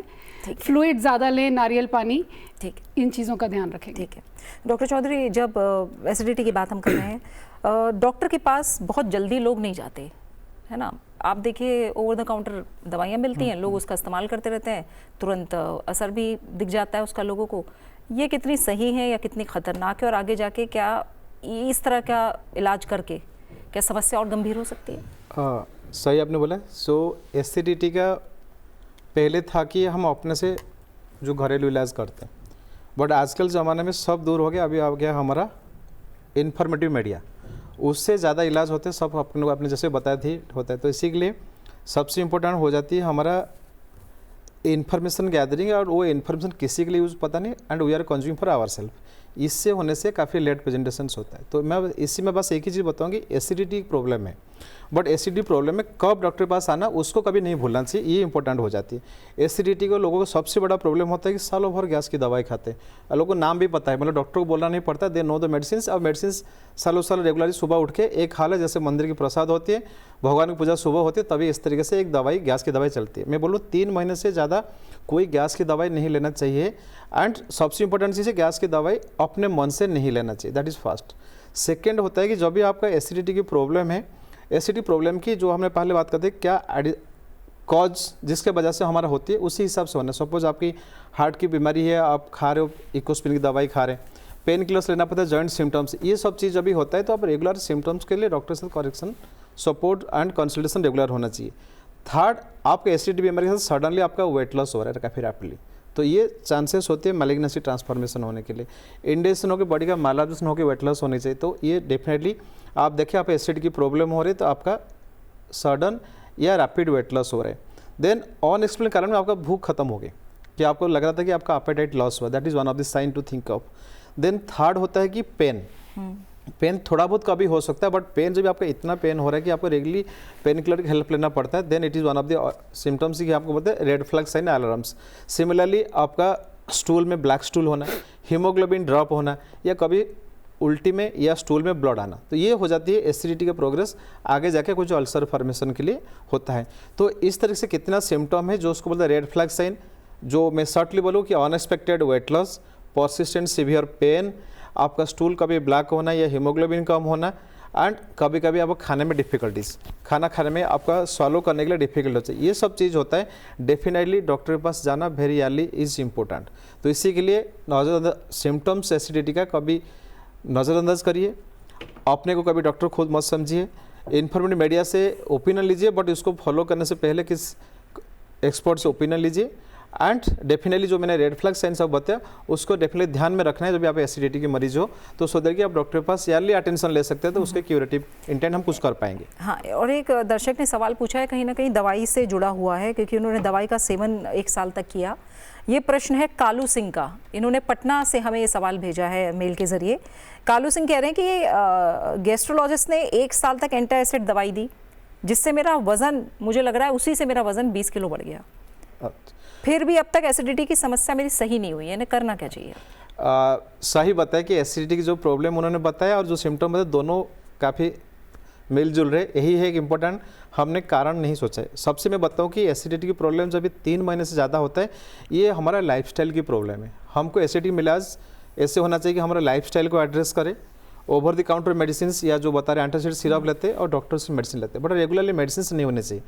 फ्लूइड ज़्यादा लें, नारियल पानी, ठीक, इन चीज़ों का ध्यान रखें। ठीक है डॉक्टर चौधरी, जब एसिडिटी की बात हम कर रहे हैं, डॉक्टर के पास बहुत जल्दी लोग नहीं जाते, है ना। आप देखिए ओवर द काउंटर दवाइयाँ मिलती हैं, लोग उसका इस्तेमाल करते रहते हैं, तुरंत असर भी दिख जाता है उसका लोगों को। ये कितनी सही है या कितनी ख़तरनाक है, और आगे जाके क्या इस तरह का इलाज करके क्या समस्या और गंभीर हो सकती है? सही आपने बोला। सो एसिडिटी का पहले था कि हम अपने से जो घरेलू इलाज करते हैं, बट आजकल ज़माने में सब दूर हो गया। अभी आ गया हमारा इन्फॉर्मेटिव मीडिया, उससे ज़्यादा इलाज होते हैं, सब आपने जैसे बताया थी होता है। तो इसी के लिए सबसे इम्पोर्टेंट हो जाती है हमारा इन्फॉर्मेशन गैदरिंग, और वो इन्फॉर्मेशन किसी के लिए यूज़ पता नहीं, and we are consuming for our self. इससे होने से काफ़ी लेट प्रेजेंटेशंस होता है। तो मैं इसी में बस एक ही चीज़ बताऊँगी, एसिडिटी प्रॉब्लम है, बट एसिडिटी प्रॉब्लम में कब डॉक्टर के पास आना, उसको कभी नहीं भूलना चाहिए, ये इंपॉर्टेंट हो जाती है। एसिडिटी को लोगों को सबसे बड़ा प्रॉब्लम होता है कि सालों भर गैस की दवाई खाते हैं, लोगों को नाम भी पता है, मतलब डॉक्टर को बोलना नहीं पड़ता, दे नो द मेडिसिन। और मेडिसिन सालों साल रेगुलरली सुबह उठ के एक हाल है, जैसे मंदिर की प्रसाद होती है, भगवान की पूजा सुबह होती है, तभी इस तरीके से एक दवाई, गैस की दवाई चलती है। मैं बोलूँ 3 महीने से ज़्यादा कोई गैस की दवाई नहीं लेना चाहिए, एंड सबसे इंपॉर्टेंट चीज़ है गैस की दवाई अपने मन से नहीं लेना चाहिए, दैट इज़ फर्स्ट। सेकेंड होता है कि जब भी आपका एसिडिटी की प्रॉब्लम है, एसिडिटी प्रॉब्लम की जो हमने पहले बात करते क्या कॉज जिसके वजह से हमारा होती है उसी हिसाब से होना। सपोज आपकी हार्ट की बीमारी है, आप खा रहे हो इकोस्पिन की दवाई खा रहे हैं, पेन किलर्स लेना पड़ता है, जॉइंट सिम्टम्स, ये सब चीज़ अभी होता है तो आप रेगुलर सिम्टम्स के लिए डॉक्टर से correction support and consultation regular होना चाहिए। थर्ड, आपके एसिडिटी बीमारी के साथ सडनली आपका वेट लॉस हो रहा है काफ़ी रैपिडली, तो ये चांसेस होते हैं मैलिग्नेंसी ट्रांसफॉर्मेशन होने के लिए। इंडिकेशन हो कि बॉडी का मालाब्जन हो कि वेट लॉस होनी चाहिए, तो ये डेफिनेटली आप देखिए आप एसिडिटी की प्रॉब्लम हो रही है तो आपका सडन या रैपिड वेट लॉस हो रहा है। देन अनएक्सप्लेन कारण में आपका भूख खत्म हो गई कि आपको लग रहा था कि आपका एपेटाइट लॉस हुआ, that is one of the sign to think of. Then third होता है कि पेन थोड़ा बहुत कभी हो सकता है, बट पेन जब आपका इतना पेन हो रहा है कि आपको रेगुलरली पेन किलर की हेल्प लेना पड़ता है, then it is one of the symptoms कि आपको बोलते हैं red flag sign alarms. Similarly आपका स्टूल में ब्लैक स्टूल होना, हीमोग्लोबिन ड्रॉप होना, या कभी उल्टी में या स्टूल में ब्लड आना, तो ये हो जाती है एसिडिटी का प्रोग्रेस आगे जाके कुछ अल्सर फॉर्मेशन के लिए होता है। तो इस तरह से कितना सिम्टम है जो उसको बोलते हैं रेड फ्लैग साइन, जो मैं शॉर्टली बोलूँ कि unexpected weight loss, persistent severe pain, आपका स्टूल कभी ब्लैक होना या हीमोग्लोबिन कम होना, एंड कभी कभी आपको खाने में डिफ़िकल्टीज, खाना खाने में आपका सॉलो करने के लिए डिफिकल्ट होता है, ये सब चीज़ होता है। डेफिनेटली डॉक्टर के पास जाना वेरी अर्ली इज़ इम्पोर्टेंट। तो इसी के लिए नज़रअंदाज सिम्टम्स एसिडिटी का कभी नज़रअंदाज करिए, अपने को कभी डॉक्टर खुद मत समझिए, इन्फॉर्मेटिव मीडिया से ओपिनियन लीजिए, बट इसको फॉलो करने से पहले किस एक्सपर्ट से ओपिनियन लीजिए। एंड डेफिनेटली जो मैंने रेड फ्लैग साइन सब बताया उसको डेफिनेटली ध्यान में रखना है जब आप एसिडिटी के मरीज हो, तो सो दैट कि आप डॉक्टर के पास अर्ली अटेंशन ले सकते हैं, तो उसके क्यूरेटिव इंटेंट हम कुछ कर पाएंगे। हाँ, और एक दर्शक ने सवाल पूछा है कहीं ना कहीं दवाई से जुड़ा हुआ है, क्योंकि उन्होंने दवाई का सेवन 1 साल तक किया। ये प्रश्न है कालू सिंह का, इन्होंने पटना से हमें ये सवाल भेजा है मेल के जरिए। कालू सिंह कह रहे हैं कि गैस्ट्रोलॉजिस्ट ने 1 साल तक एंटासिड दवाई दी, जिससे मेरा वज़न, मुझे लग रहा है उसी से मेरा वज़न 20 किलो बढ़ गया, फिर भी अब तक एसिडिटी की समस्या मेरी सही नहीं हुई है, इन्हें करना क्या चाहिए? सही बताया कि एसिडिटी की जो प्रॉब्लम उन्होंने बताया और जो सिम्टम बताए दोनों काफ़ी मिलजुल रहे, यही है एक इम्पोर्टेंट हमने कारण नहीं सोचा है। सबसे मैं बताऊं कि एसिडिटी की प्रॉब्लम जब 3 महीने से ज़्यादा होता है, ये हमारा लाइफस्टाइल की प्रॉब्लम है। हमको एसिडिटी में इलाज ऐसे होना चाहिए कि हमारा लाइफस्टाइल को एड्रेस करे, ओवर द काउंटर मेडिसिन या जो बता रहे एंटासिड सिरप लेते हैं और डॉक्टर से मेडिसिन लेते हैं, बट रेगुलरली मेडिसिन नहीं होने चाहिए।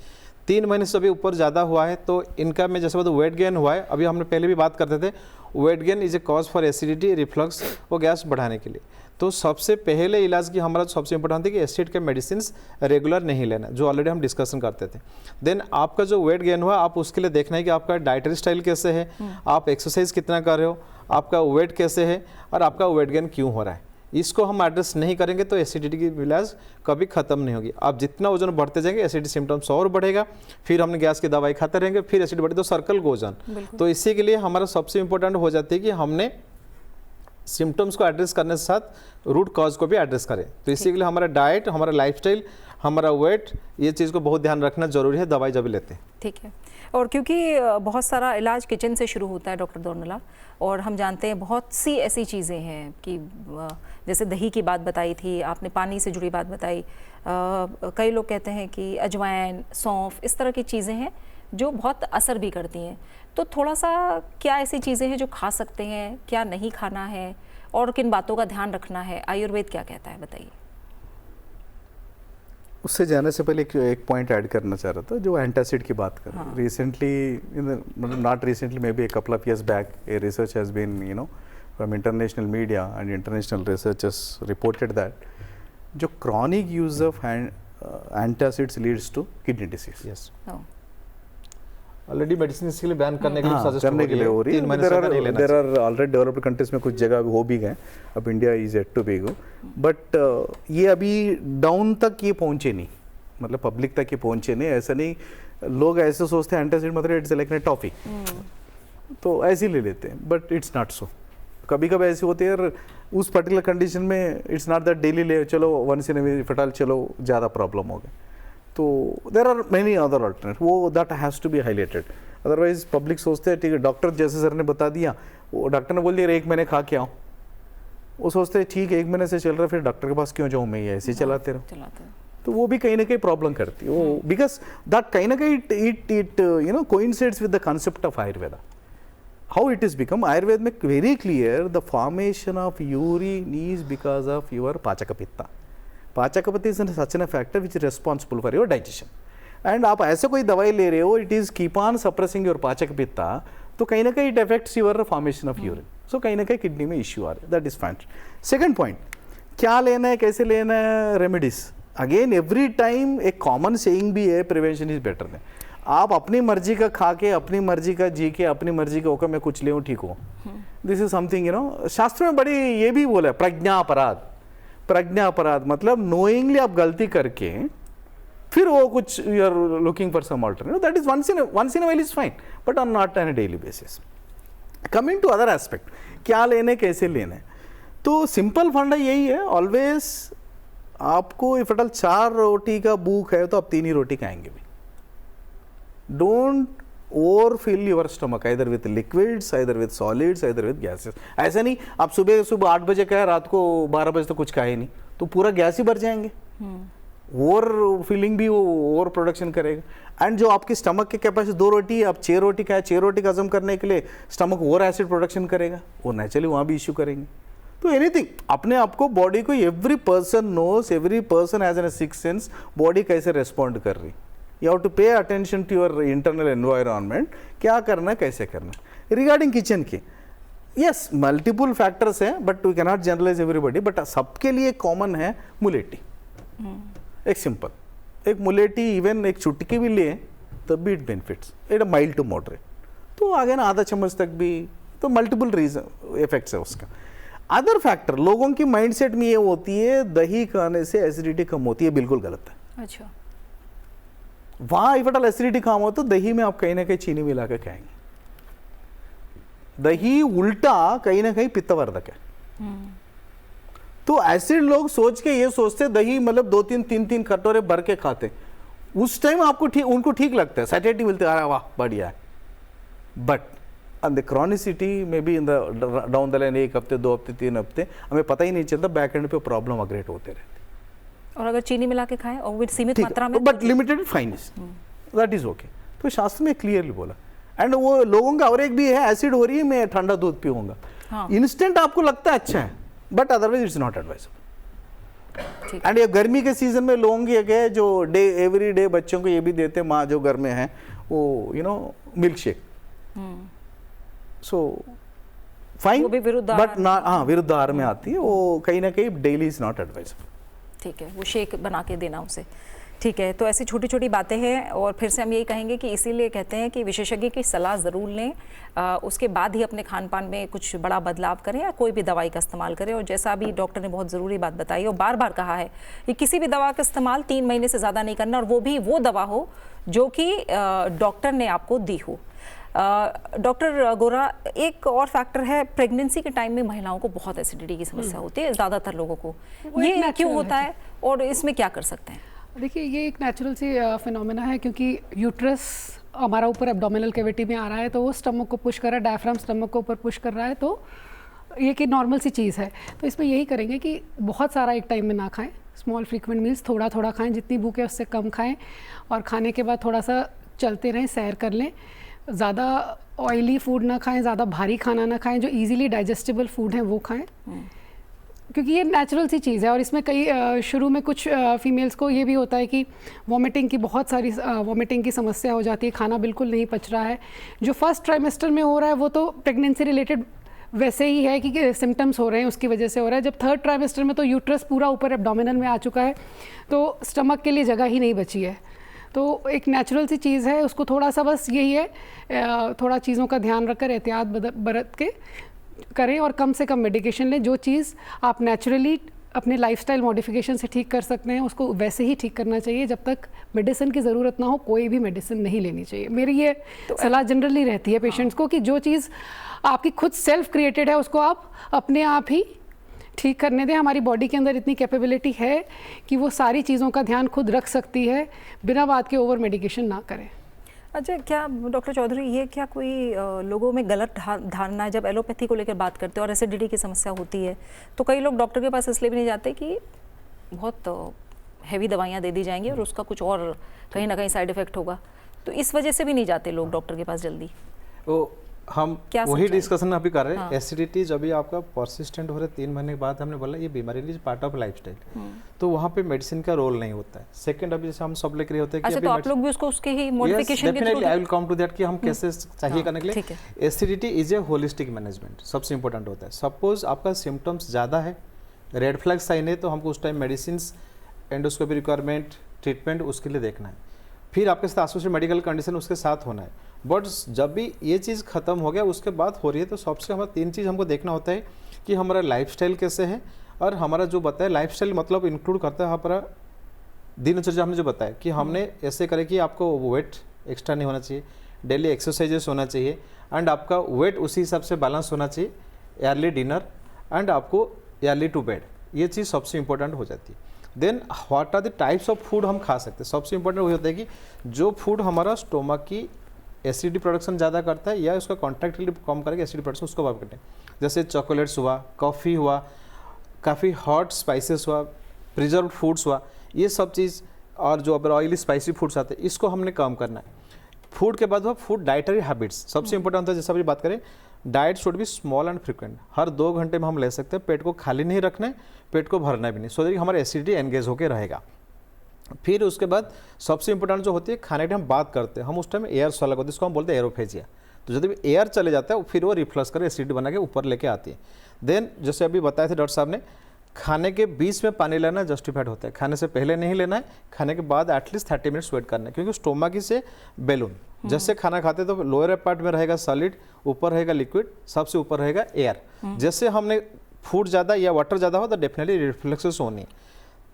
3 महीने से अभी ऊपर ज़्यादा हुआ है तो इनका मैं जैसे बताऊँ वेट गेन हुआ है, अभी हमने पहले भी बात करते थे weight gain is a cause for acidity, reflux और गैस बढ़ाने के लिए। तो सबसे पहले इलाज की हमारा सबसे इंपॉर्टेंट है कि एसिड के मेडिसिन रेगुलर नहीं लेना, जो ऑलरेडी हम डिस्कशन करते थे। देन आपका जो वेट गेन हुआ आप उसके लिए देखना है कि आपका डाइटरी स्टाइल कैसे है, आप एक्सरसाइज कितना कर रहे हो, आपका वेट कैसे है और आपका वेट गेन क्यों हो रहा है। इसको हम एड्रेस नहीं करेंगे तो एसिडिटी की इलाज कभी ख़त्म नहीं होगी। आप जितना वजन बढ़ते जाएंगे एसिडिटी सिम्टम्स और बढ़ेगा, फिर हमने गैस की दवाई खाते रहेंगे, फिर एसिड बढ़े, तो सर्कल गोज ऑन। तो इसी के लिए हमारा सबसे इंपॉर्टेंट हो जाती है कि हमने सिम्टम्स को एड्रेस करने के साथ रूट कॉज को भी एड्रेस करें। तो इसी के लिए हमारा डाइट, हमारा लाइफस्टाइल, हमारा वेट, ये चीज़ को बहुत ध्यान रखना जरूरी है दवाई जब लेते हैं। ठीक है, और क्योंकि बहुत सारा इलाज किचन से शुरू होता है डॉक्टर दोरनला, और हम जानते हैं बहुत सी ऐसी चीज़ें हैं कि जैसे दही की बात बताई थी आपने, पानी से जुड़ी बात बताई, कई लोग कहते हैं कि अजवाइन, सौंफ, इस तरह की चीज़ें हैं जो बहुत असर भी करती हैं। तो थोड़ा सा क्या ऐसी चीज़ें हैं जो खा सकते हैं, क्या नहीं खाना है, और किन बातों का ध्यान रखना है, आयुर्वेद क्या कहता है, बताइए। उससे जाने से पहले एक पॉइंट ऐड करना चाह रहा था, जो एंटासिड की बात कर रहे recently, not recently, maybe a couple of years back, a research has been from international media and international researchers reported that जो chronic use of antacids leads to kidney disease. Yes. Already medicine इसके लिए बैन करने के लिए सजेस्ट करने के लिए हो रही है। There are already developed countries में कुछ जगह हो भी गए, अब India is yet to be go, but ये अभी डाउन तक ये पहुंचे नहीं, मतलब पब्लिक तक ये पहुंचे नहीं। ऐसा नहीं, लोग ऐसे सोचते हैं एंटासिड मतलब इट्स लाइक टॉफी, तो ऐसे ही ले लेते हैं, बट इट्स नॉट सो। कभी कभी ऐसे होते हैं उस पर्टिकुलर कंडीशन में, इट्स नॉट दैट डेली ले चलो, वंस इन ए फटाल चलो, ज़्यादा प्रॉब्लम हो गए, तो there are many other alternate, वो that has to be highlighted. Otherwise public सोचते हैं ठीक है, डॉक्टर जैसे सर ने बता दिया, वो डॉक्टर ने बोल दिया 1 महीने खा के आओ, वो सोचते हैं ठीक है 1 महीने से चल रहा है, फिर डॉक्टर के पास क्यों जाऊँ, मैं ये ऐसे ही चलाते रहो, तो वो भी कहीं ना कहीं प्रॉब्लम करती है वो, बिकॉज दैट कहीं ना कहीं it coincides with the concept of Ayurveda. How it is become, Ayurveda में very clear, the formation of urine is because of your pachaka pitta. पाचकपति is such an factor which is responsible for your digestion. And आप ऐसे कोई दवाई ले रहे हो, it is keep on suppressing your pachaka pitta, तो कहीं ना कहीं it affects your formation of urine, so कहीं ना कहीं किडनी में इश्यू आ रहे, that is fine. Second point, क्या लेना है, कैसे लेना है, रेमेडीज। अगेन एवरी टाइम एक कॉमन सेइंग भी है, प्रिवेंशन इज बेटर देन। आप अपनी मर्जी का खा के, अपनी मर्जी का जी के, अपनी मर्जी का होकर मैं कुछ ले ठीक हूँ, this is something you know, शास्त्र में बड़ी ये भी बोला है, प्रज्ञा अपराध। प्रज्ञा अपराध मतलब नोइंगली आप गलती करके फिर वो कुछ you are looking for some alternative, that is once in a while is fine, but on not on a daily basis. Coming to other aspect, क्या लेने कैसे लेने, तो सिंपल फंडा यही है, ऑलवेज आपको इफ एट ऑल 4 रोटी का भूख है तो आप 3 ही रोटी खाएंगे भी। Don't overfill your stomach either with liquids, either with solids, either with gases। ऐसा नहीं आप सुबह 8 बजे खाया, रात को 12 बजे तो कुछ खाए नहीं, तो पूरा गैस ही भर जाएंगे। ओवर फिलिंग भी वो ओवर प्रोडक्शन करेगा। एंड जो आपकी स्टमक की कैपेसिटी 2 रोटी, आप 6 रोटी खाए, 6 रोटी हजम करने के लिए स्टमक ओवर एसिड प्रोडक्शन करेगा, वो नेचुरली वहाँ भी इश्यू करेंगे। तो एनीथिंग अपने आप को, बॉडी को, every person knows, every person has an sixth sense, body कैसे रेस्पॉन्ड कर रही। You have to pay attention to your internal environment, क्या करना है, कैसे करना है। रिगार्डिंग किचन की, यस मल्टीपल फैक्टर्स हैं, but we cannot generalize everybody, but सबके लिए कॉमन है मुलेटी। एक सिंपल एक मुलेटी, इवन एक चुटकी भी ले तब भी it benefits, it mild to moderate, तो आगे ना आधा चम्मच तक भी, तो मल्टीपल रीजन इफेक्ट्स है उसका। अदर फैक्टर लोगों की माइंडसेट में ये होती है दही खाने से एसिडिटी कम होती है, बिल्कुल गलत है। अच्छा, वहां इफेक्ट एसिडिटी कम हो तो दही में आप कहीं ना कहीं चीनी मिला के खाएंगे। दही उल्टा कहीं ना कहीं पित्तवर्धक है। तो एसिड लोग सोच के ये सोचते दही मतलब 2-3 3-3 कटोरे भर के खाते, उस टाइम आपको ठीक, उनको ठीक लगता है, सैटिस्फैक्शन मिलती है, अरे वाह बढ़िया है। But and the chronicity maybe in the down the line 1 हफ्ते 2 हफ्ते 3 हफ्ते हमें पता ही नहीं चलता, बैक एंड पे प्रॉब्लम अग्रेट होते रहते। और अगर चीनी मिला के खाएं और विद सीमित मात्रा में, but limited fine is that is okay. तो शास्त्र में क्लियरली बोला। एंड वो लोगों का और एक भी है, एसिड हो रही है मैं ठंडा दूध पीऊंगा, इंस्टेंट आपको लगता है अच्छा है, but otherwise it's not advisable. And ये गर्मी के सीजन में लोगों की है जो डे एवरी डे बच्चों को ये भी देते हैं, माँ जो घर में है वो you know milk shake, so fine, but ना, हाँ विरुद्ध आहार में आती है वो, कहीं ना कहीं डेली इज नॉट एडवाइजेबल। ठीक है, वो शेक बना के देना उसे। ठीक है, तो ऐसी छोटी छोटी बातें हैं, और फिर से हम यही कहेंगे कि इसीलिए कहते हैं कि विशेषज्ञ की सलाह ज़रूर लें, उसके बाद ही अपने खान पान में कुछ बड़ा बदलाव करें या कोई भी दवाई का इस्तेमाल करें। और जैसा अभी डॉक्टर ने बहुत ज़रूरी बात बताई और बार बार कहा है कि किसी भी दवा का इस्तेमाल 3 महीने से ज़्यादा नहीं करना, और वो भी वो दवा हो जो कि डॉक्टर ने आपको दी हो। डॉक्टर गोरा, एक और फैक्टर है, प्रेगनेंसी के टाइम में महिलाओं को बहुत एसिडिटी की समस्या होती है, ज़्यादातर लोगों को, ये क्यों होता है और इसमें क्या कर सकते हैं? देखिए, ये एक नेचुरल सी फिनोमेना है, क्योंकि यूट्रस हमारा ऊपर एब्डोमिनल कैविटी में आ रहा है, तो वो स्टमक को पुश कर रहा है, डायफ्राम स्टमक को ऊपर पुश कर रहा है, तो ये कि नॉर्मल सी चीज़ है। तो इसमें यही करेंगे कि बहुत सारा एक टाइम में ना खाएं, स्मॉल फ्रीक्वेंट मील्स, थोड़ा थोड़ा खाएं, जितनी भूख है उससे कम खाएं, और खाने के बाद थोड़ा सा चलते रहें, सैर कर लें। ज़्यादा ऑयली फूड ना खाएं, ज़्यादा भारी खाना ना खाएं, जो इजीली डाइजेस्टेबल फूड हैं वो खाएं, क्योंकि ये नेचुरल सी चीज़ है। और इसमें कई शुरू में कुछ फीमेल्स को ये भी होता है कि वॉमिटिंग की, बहुत सारी वॉमिटिंग की समस्या हो जाती है, खाना बिल्कुल नहीं पच रहा है। जो फर्स्ट ट्राइमेस्टर में हो रहा है वो तो प्रेगनेंसी रिलेटेड वैसे ही है कि सिम्टम्स हो रहे हैं, उसकी वजह से हो रहा है। जब थर्ड ट्राइमेस्टर में तो यूट्रस पूरा ऊपर एब्डोमिनल में आ चुका है, तो स्टमक के लिए जगह ही नहीं बची है। तो एक नेचुरल सी चीज़ है, उसको थोड़ा सा बस यही है, थोड़ा चीज़ों का ध्यान रखकर एहतियात बरत के करें, और कम से कम मेडिकेशन लें। जो चीज़ आप नेचुरली अपने लाइफस्टाइल मॉडिफिकेशन से ठीक कर सकते हैं उसको वैसे ही ठीक करना चाहिए। जब तक मेडिसिन की ज़रूरत ना हो कोई भी मेडिसिन नहीं लेनी चाहिए। मेरी ये सलाह जनरली रहती है पेशेंट्स को कि जो चीज़ आपकी खुद सेल्फ क्रिएटेड है उसको आप अपने आप ही ठीक करने दें। हमारी बॉडी के अंदर इतनी कैपेबिलिटी है कि वो सारी चीज़ों का ध्यान खुद रख सकती है, बिना बात के ओवर मेडिकेशन ना करें। अच्छा, क्या डॉक्टर चौधरी, ये क्या कोई लोगों में गलत धारणा है, जब एलोपैथी को लेकर बात करते हैं और एसिडिटी की समस्या होती है तो कई लोग डॉक्टर के पास इसलिए भी नहीं जाते कि बहुत हैवी दवाइयाँ दे दी जाएंगी और उसका कुछ और कहीं ना कहीं साइड इफ़ेक्ट होगा, तो इस वजह से भी नहीं जाते लोग डॉक्टर के पास जल्दी? वो हम क्या वही सच्चाई? डिस्कशन अभी कर रहे हैं। हाँ। एसिडिटी जब भी आपका परसिस्टेंट हो रहा है 3 महीने के बाद, हमने बोला ये बीमारी नहीं, पार्ट ऑफ लाइफस्टाइल, तो वहाँ पे मेडिसिन का रोल नहीं होता है। सेकंड, अभी जैसे हम सब लेकर होते हैं कि अच्छा, अभी तो आप लोग भी उसको उसके ही मॉडिफिकेशन के definitely I through will come to that कि हम कैसे चाहिए करने के ठीक लिए। है। Acidity is a holistic management, सबसे इंपॉर्टेंट होता है। सपोज आपका सिम्टम्स ज़्यादा है, रेड फ्लैग साइन है, तो हमको उस time medicine, endoscopy requirement, treatment उसके लिए देखना है। फिर आपके साथ एसोसिएटेड मेडिकल कंडीशन उसके साथ होना है। बट जब भी ये चीज़ खत्म हो गया उसके बाद हो रही है, तो सबसे हमारा 3 चीज़ हमको देखना होता है कि हमारा लाइफस्टाइल कैसे है, और हमारा जो बताया लाइफस्टाइल मतलब इंक्लूड करता है हमारा दिनचर्या। हमने जो बताया कि हमने ऐसे करे कि आपको वेट एक्स्ट्रा नहीं होना चाहिए, डेली एक्सरसाइजेस होना चाहिए, एंड आपका वेट उसी हिसाब से बैलेंस होना चाहिए, अर्ली डिनर एंड आपको अर्ली टू बेड, ये चीज़ सबसे इंपॉर्टेंट हो जाती है। Then what are the types of food हम खा सकते हैं। सबसे इंपॉर्टेंट वही होता है कि जो फूड हमारा स्टोमक की एसिडिटी प्रोडक्शन ज़्यादा करता है या उसका कॉन्टैक्ट कम करेगा एसिडिटी प्रोडक्शन, उसको अवॉइड करते हैं। जैसे चॉकलेट्स हुआ, कॉफ़ी हुआ, काफ़ी हॉट स्पाइसेस हुआ, प्रिजर्व फूड्स हुआ, ये सब चीज़, और जो अगर ऑयली स्पाइसी फूड्स आते हैं इसको हमने कम करना है। फूड के बाद हुआ फूड डाइटरी हैबिट्स, सबसे इंपॉर्टेंट होता है। जैसे अभी बात करें, diet should be small and frequent, हर 2 घंटे में हम ले सकते हैं। पेट को खाली नहीं रखना है, पेट को भरना भी नहीं, सो दैट हमारा एसिडिटी एंगेज होकर रहेगा। फिर उसके बाद सबसे इंपॉर्टेंट जो होती है, खाने की हम बात करते हैं, हम उस टाइम एयर स्वालक होती है, इसको हम बोलते हैं एरोफेजिया। तो जब एयर चले जाता है फिर वो रिफ्लक्स कर एसिडिटी बना के ऊपर लेके आती है। देन जैसे अभी बताए थे डॉक्टर साहब ने, खाने के बीच में पानी लेना जस्टिफाइड होता है, खाने से पहले नहीं लेना है, खाने के बाद एटलीस्ट 30 मिनट्स वेट करना है, क्योंकि स्टोमक ही से बैलून, जैसे खाना खाते तो लोअर पार्ट में रहेगा सॉलिड, ऊपर रहेगा लिक्विड, सबसे ऊपर रहेगा एयर। जैसे हमने फूड ज़्यादा या वाटर ज़्यादा हो तो डेफिनेटली रिफ्लेक्सेस होनी है।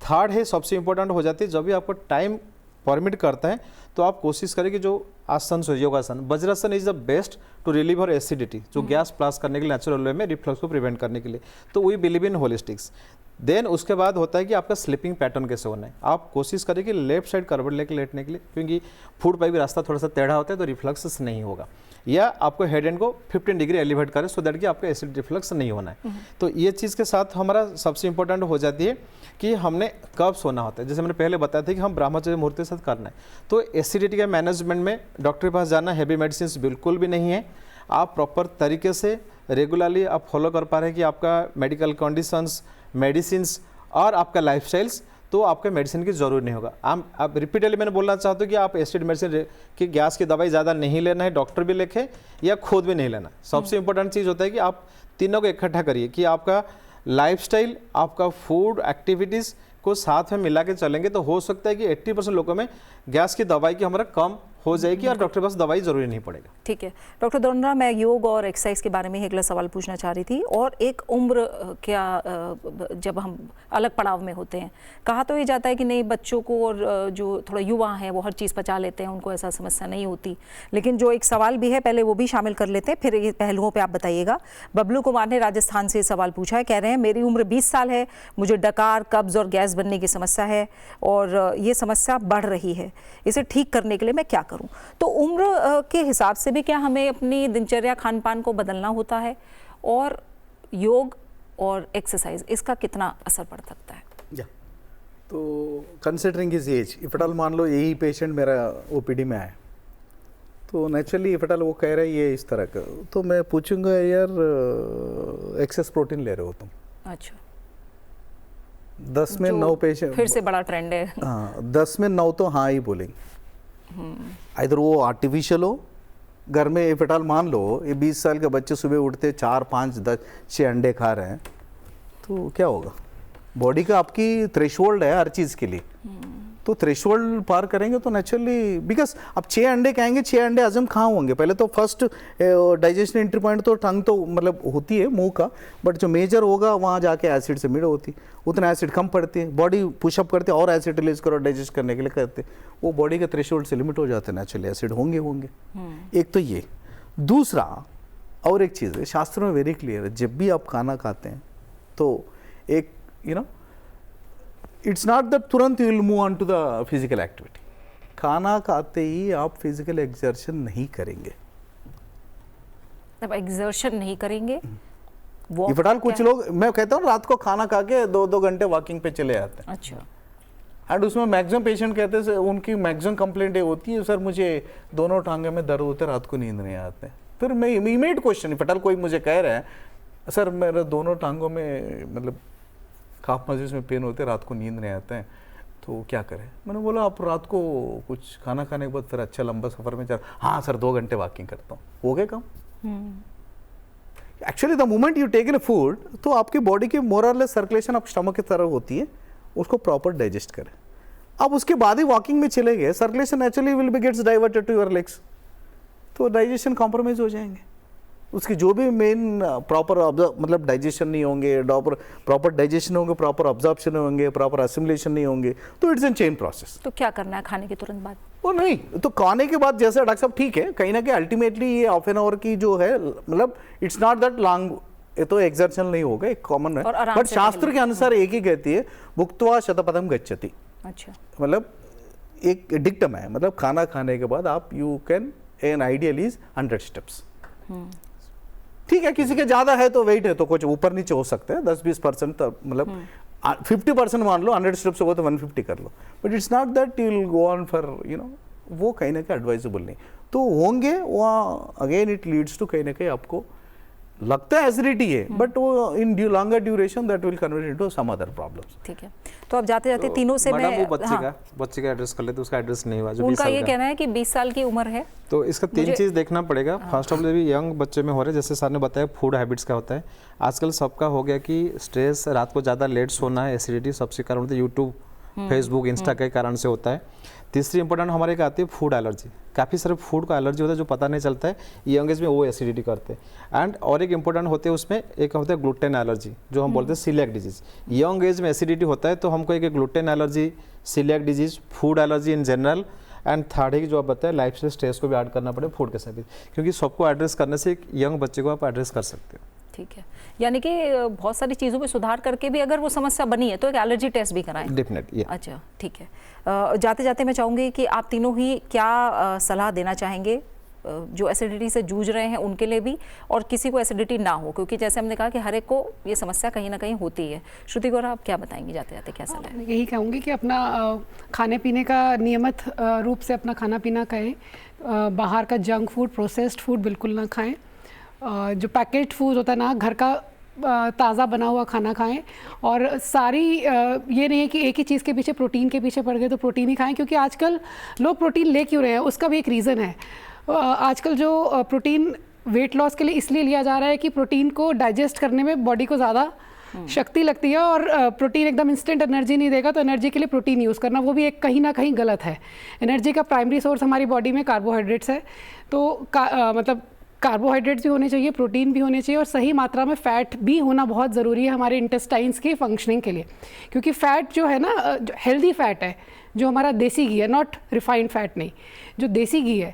थर्ड है, सबसे इंपॉर्टेंट हो जाती है, जब भी आपको टाइम परमिट करता है तो आप कोशिश करें कि जो आसन हो, योगासन, Vajrasana is the best to relieve और एसिडिटी, जो गैस पास करने के लिए नेचुरल वे में, रिफ्लक्स को प्रिवेंट करने के लिए। तो वी बिलीव इन होलिस्टिक्स। देन उसके बाद होता है कि आपका स्लीपिंग पैटर्न कैसे होना है। आप कोशिश करें कि लेफ्ट साइड करवट लेके लेटने के लिए, क्योंकि फूड पाइप रास्ता थोड़ा सा टेढ़ा होता है तो रिफ्लक्स नहीं होगा, या आपको हेड एंड को 15 डिग्री एलिवेट करें सो दैट कि आपका एसिड रिफ्लक्स नहीं होना है। तो ये चीज़ के साथ हमारा सबसे इंपॉर्टेंट हो जाती है कि हमने कब सोना होता है। जैसे मैंने पहले बताया था कि हम ब्रह्मचर्य मुहूर्त के साथ करना है। तो एसिडिटी के मैनेजमेंट में डॉक्टर के पास जाना, हैवी मेडिसिन बिल्कुल भी नहीं है। आप प्रॉपर तरीके से रेगुलरली आप फॉलो कर पा रहे हैं कि आपका मेडिकल कंडीशंस, मेडिसिन्स और आपका लाइफस्टाइल्स, तो आपके मेडिसिन की ज़रूरत नहीं होगा। आप रिपीटेडली मैंने बोलना चाहता हूँ कि आप एसिड मेडिसिन की गैस की दवाई ज़्यादा नहीं लेना है, डॉक्टर भी लिखे या खुद भी नहीं लेना। सबसे इंपॉर्टेंट चीज़ होता है कि आप तीनों को इकट्ठा करिए कि आपका लाइफस्टाइल, आपका फूड, एक्टिविटीज़ को साथ में मिला के चलेंगे तो हो सकता है कि 80% लोगों में गैस की दवाई की हमारा कम हो जाएगी और डॉक्टर के पास दवाई जरूरी नहीं पड़ेगा। ठीक है डॉक्टर दोनरा, मैं योग और एक्सरसाइज के बारे में एक अगला सवाल पूछना चाह रही थी। और एक उम्र क्या, जब हम अलग पड़ाव में होते हैं, कहा तो ये जाता है कि नहीं बच्चों को और जो थोड़ा युवा हैं वो हर चीज़ पचा लेते हैं, उनको ऐसा समस्या नहीं होती। लेकिन जो एक सवाल भी है पहले वो भी शामिल कर लेते हैं, फिर ये पहलुओं पर आप बताइएगा। बबलू कुमार ने राजस्थान से सवाल पूछा है, कह रहे हैं मेरी उम्र 20 साल है, मुझे डकार, कब्ज़ और गैस बनने की समस्या है और ये समस्या बढ़ रही है, इसे ठीक करने के लिए मैं क्या करूं? तो उम्र के हिसाब से भी क्या हमें अपनी दिनचर्या, खान पान को बदलना होता है, और योग और एक्सरसाइज इसका कितना असर पड़ सकता है? या तो considering his age, if at all मान लो यही पेशेंट मेरा ओपीडी में आए तो नेचुरली इफ एट ऑल वो कह रहा है ये इस तरह का, तो मैं पूछूंगा यार एक्सेस प्रोटीन ले रहे हो तुम? अच्छा, 10 में 9 पेशेंट, फिर से बड़ा ट्रेंड है। हाँ 10 में 9 तो हाँ ही बोलेंगे। इधर वो आर्टिफिशियल हो, घर में इफ एट ऑल मान लो ये 20 साल के बच्चे सुबह उठते 4, 5, 10, 6 अंडे खा रहे हैं, तो क्या होगा? बॉडी का आपकी थ्रेशोल्ड है हर चीज़ के लिए, तो थ्रेशोल्ड पार करेंगे तो नेचुरली, बिकॉज अब 6 अंडे खाएंगे, 6 अंडे हजम कहाँ होंगे? पहले तो फर्स्ट डाइजेशन एंट्री पॉइंट तो टंग तो मतलब होती है मुंह का, बट जो मेजर होगा वहाँ जाके एसिड से मिड होती, उतना एसिड कम पड़ती है, बॉडी पुशअप करते और एसिड रिलीज करो डाइजेस्ट करने के लिए करते, वो बॉडी का थ्रेशोल्ड से लिमिट हो जाते हैं, नेचुरली एसिड होंगे। एक तो ये, दूसरा और एक चीज़ है, शास्त्रों में वेरी क्लियर है, जब भी आप खाना खाते हैं तो एक इट्स नॉट दैट तुरंत you will move on to the physical activity. खाना खाते ही आप फिजिकल एक्सर्शन नहीं करेंगे। अब एक्सर्शन नहीं करेंगे, इफ एट ऑल कुछ लोग, मैं कहता हूँ रात को खाना खा के 2-2 घंटे वॉकिंग पे चले जाते हैं। अच्छा, एंड उसमें मैक्सिमम पेशेंट कहते हैं, उनकी मैक्सिमम कंप्लेंट ये होती है, सर मुझे दोनों टांगे में दर्द होते, रात को नींद नहीं आते। फिर मैं इमीडिएट क्वेश्चन, फटाल कोई मुझे कह रहा है सर मेरे दोनों टांगों में मतलब काफ मस्जिद में पेन होते हैं, रात को नींद नहीं आते हैं, तो क्या करें? मैंने बोला आप रात को कुछ खाना खाने के बाद फिर अच्छा लंबा सफ़र में चल, हाँ सर 2 घंटे वॉकिंग करता हूँ, हो गए काम। Actually the moment you take in food, तो आपकी बॉडी की मोर और लेस सर्कुलेशन आप स्टमक की तरफ होती है, उसको प्रॉपर डाइजेस्ट करें। अब उसके बाद ही वॉकिंग में चले गए, circulation naturally will be gets diverted to your legs, तो डाइजेशन कॉम्प्रोमाइज हो जाएंगे। उसकी जो भी मेन प्रॉपर मतलब डाइजेशन नहीं होंगे, प्रॉपर डाइजेशन होंगे, प्रॉपर ऑब्जॉर्प्शन होंगे, प्रॉपर असिमुलेशन नहीं होंगे, तो इट्स एन चेन प्रोसेस। तो क्या करना है खाने के तुरंत बाद? वो नहीं, तो खाने के बाद जैसे डॉक्टर साहब ठीक है, कहीं ना कहीं अल्टीमेटली ये हाफ एन आवर की जो है, मतलब इट्स नॉट दैट लॉन्ग, ये तो एक्सर्शन नहीं होगा, एक कॉमन है, बट शास्त्र के अनुसार एक ही कहती है भुक्त्वा शतपथम गच्छति। अच्छा, मतलब एक डिक्टम है, मतलब खाना खाने के बाद आप you can an ideal is 100 steps. ठीक है, किसी के ज्यादा है तो वेट है तो कुछ ऊपर नीचे हो सकते हैं 10-20%, मतलब 50% मान लो, 100 स्टेप्स होगा तो 150 कर लो, but it's not that you will go on for वो कहीं ना कहीं एडवाइजेबल नहीं। तो होंगे वहाँ अगेन इट लीड्स टू कहीं ना कहीं आपको लगता है एसिडिटी है, बट वो in longer duration that will convert into some other problems. ठीक है, तो अब जाते जाते तीनों से मैं वो बच्चे का एड्रेस कर ले, तो उसका एड्रेस नहीं हुआ, जो उनका ये कहना है कि 20 साल की उम्र है, तो इसका 3 चीज़ देखना पड़ेगा। फर्स्ट ऑफ ऑल भी यंग बच्चे में हो रहे हैं, जैसे सर ने बताया फूड हैबिट्स का होता है, आजकल सबका हो गया कि स्ट्रेस, रात को ज़्यादा लेट सोना है, एसिडिटी सबसे कारण होता है, यूट्यूब फेसबुक इंस्टा के कारण से होता है। तीसरी इंपॉर्टेंट हमारे एक आती है फूड एलर्जी, काफ़ी सारे फूड का एलर्जी होता है जो पता नहीं चलता है, यंग एज में वो एसिडिटी करते हैं। एंड और एक इंपॉर्टेंट होते हैं उसमें, एक होता है ग्लूटेन एलर्जी, जो हम बोलते हैं सीलिएक डिजीज। यंग एज में एसिडिटी होता है तो हमको एक gluten allergy, celiac disease, food allergy in general, and third है कि जो आप बताए लाइफ स्टाइल स्ट्रेस को भी ऐड करना पड़े फूड के साथ, क्योंकि सबको एड्रेस करने से एक यंग बच्चे को आप एड्रेस कर सकते हो। ठीक है, यानी कि बहुत सारी चीज़ों में सुधार करके भी अगर वो समस्या बनी है तो एक एलर्जी टेस्ट भी कराएं। डेफिनेटली। अच्छा, ठीक है। जाते जाते मैं चाहूँगी कि आप तीनों ही क्या सलाह देना चाहेंगे जो एसिडिटी से जूझ रहे हैं उनके लिए भी, और किसी को एसिडिटी ना हो, क्योंकि जैसे हमने कहा कि हर एक को ये समस्या कहीं ना कहीं होती है। श्रुति गौरा, आप क्या बताएंगी जाते जाते, क्या सलाह है? मैं यही कहूँगी कि अपना खाने पीने का नियमित रूप से अपना खाना पीना करें, बाहर का जंक फूड, प्रोसेस्ड फूड बिल्कुल ना खाएं, जो पैकेट फूड होता है ना, घर का ताज़ा बना हुआ खाना खाएं, और सारी ये नहीं है कि एक ही चीज़ के पीछे, प्रोटीन के पीछे पड़ गए तो प्रोटीन ही खाएं, क्योंकि आजकल लोग प्रोटीन ले क्यों रहे हैं उसका भी एक रीज़न है। आजकल जो प्रोटीन वेट लॉस के लिए इसलिए लिया जा रहा है कि प्रोटीन को डाइजेस्ट करने में बॉडी को ज़्यादा शक्ति लगती है, और प्रोटीन एकदम इंस्टेंट एनर्जी नहीं देगा, तो एनर्जी के लिए प्रोटीन यूज़ करना वो भी एक कहीं ना कहीं गलत है। एनर्जी का प्राइमरी सोर्स हमारी बॉडी में कार्बोहाइड्रेट्स है, तो मतलब कार्बोहाइड्रेट्स भी होने चाहिए, प्रोटीन भी होने चाहिए, और सही मात्रा में फ़ैट भी होना बहुत ज़रूरी है हमारे इंटेस्टाइन्स के फंक्शनिंग के लिए, क्योंकि फ़ैट जो है ना, हेल्दी फ़ैट है, जो हमारा देसी घी है, नॉट रिफाइंड फ़ैट नहीं, जो देसी घी है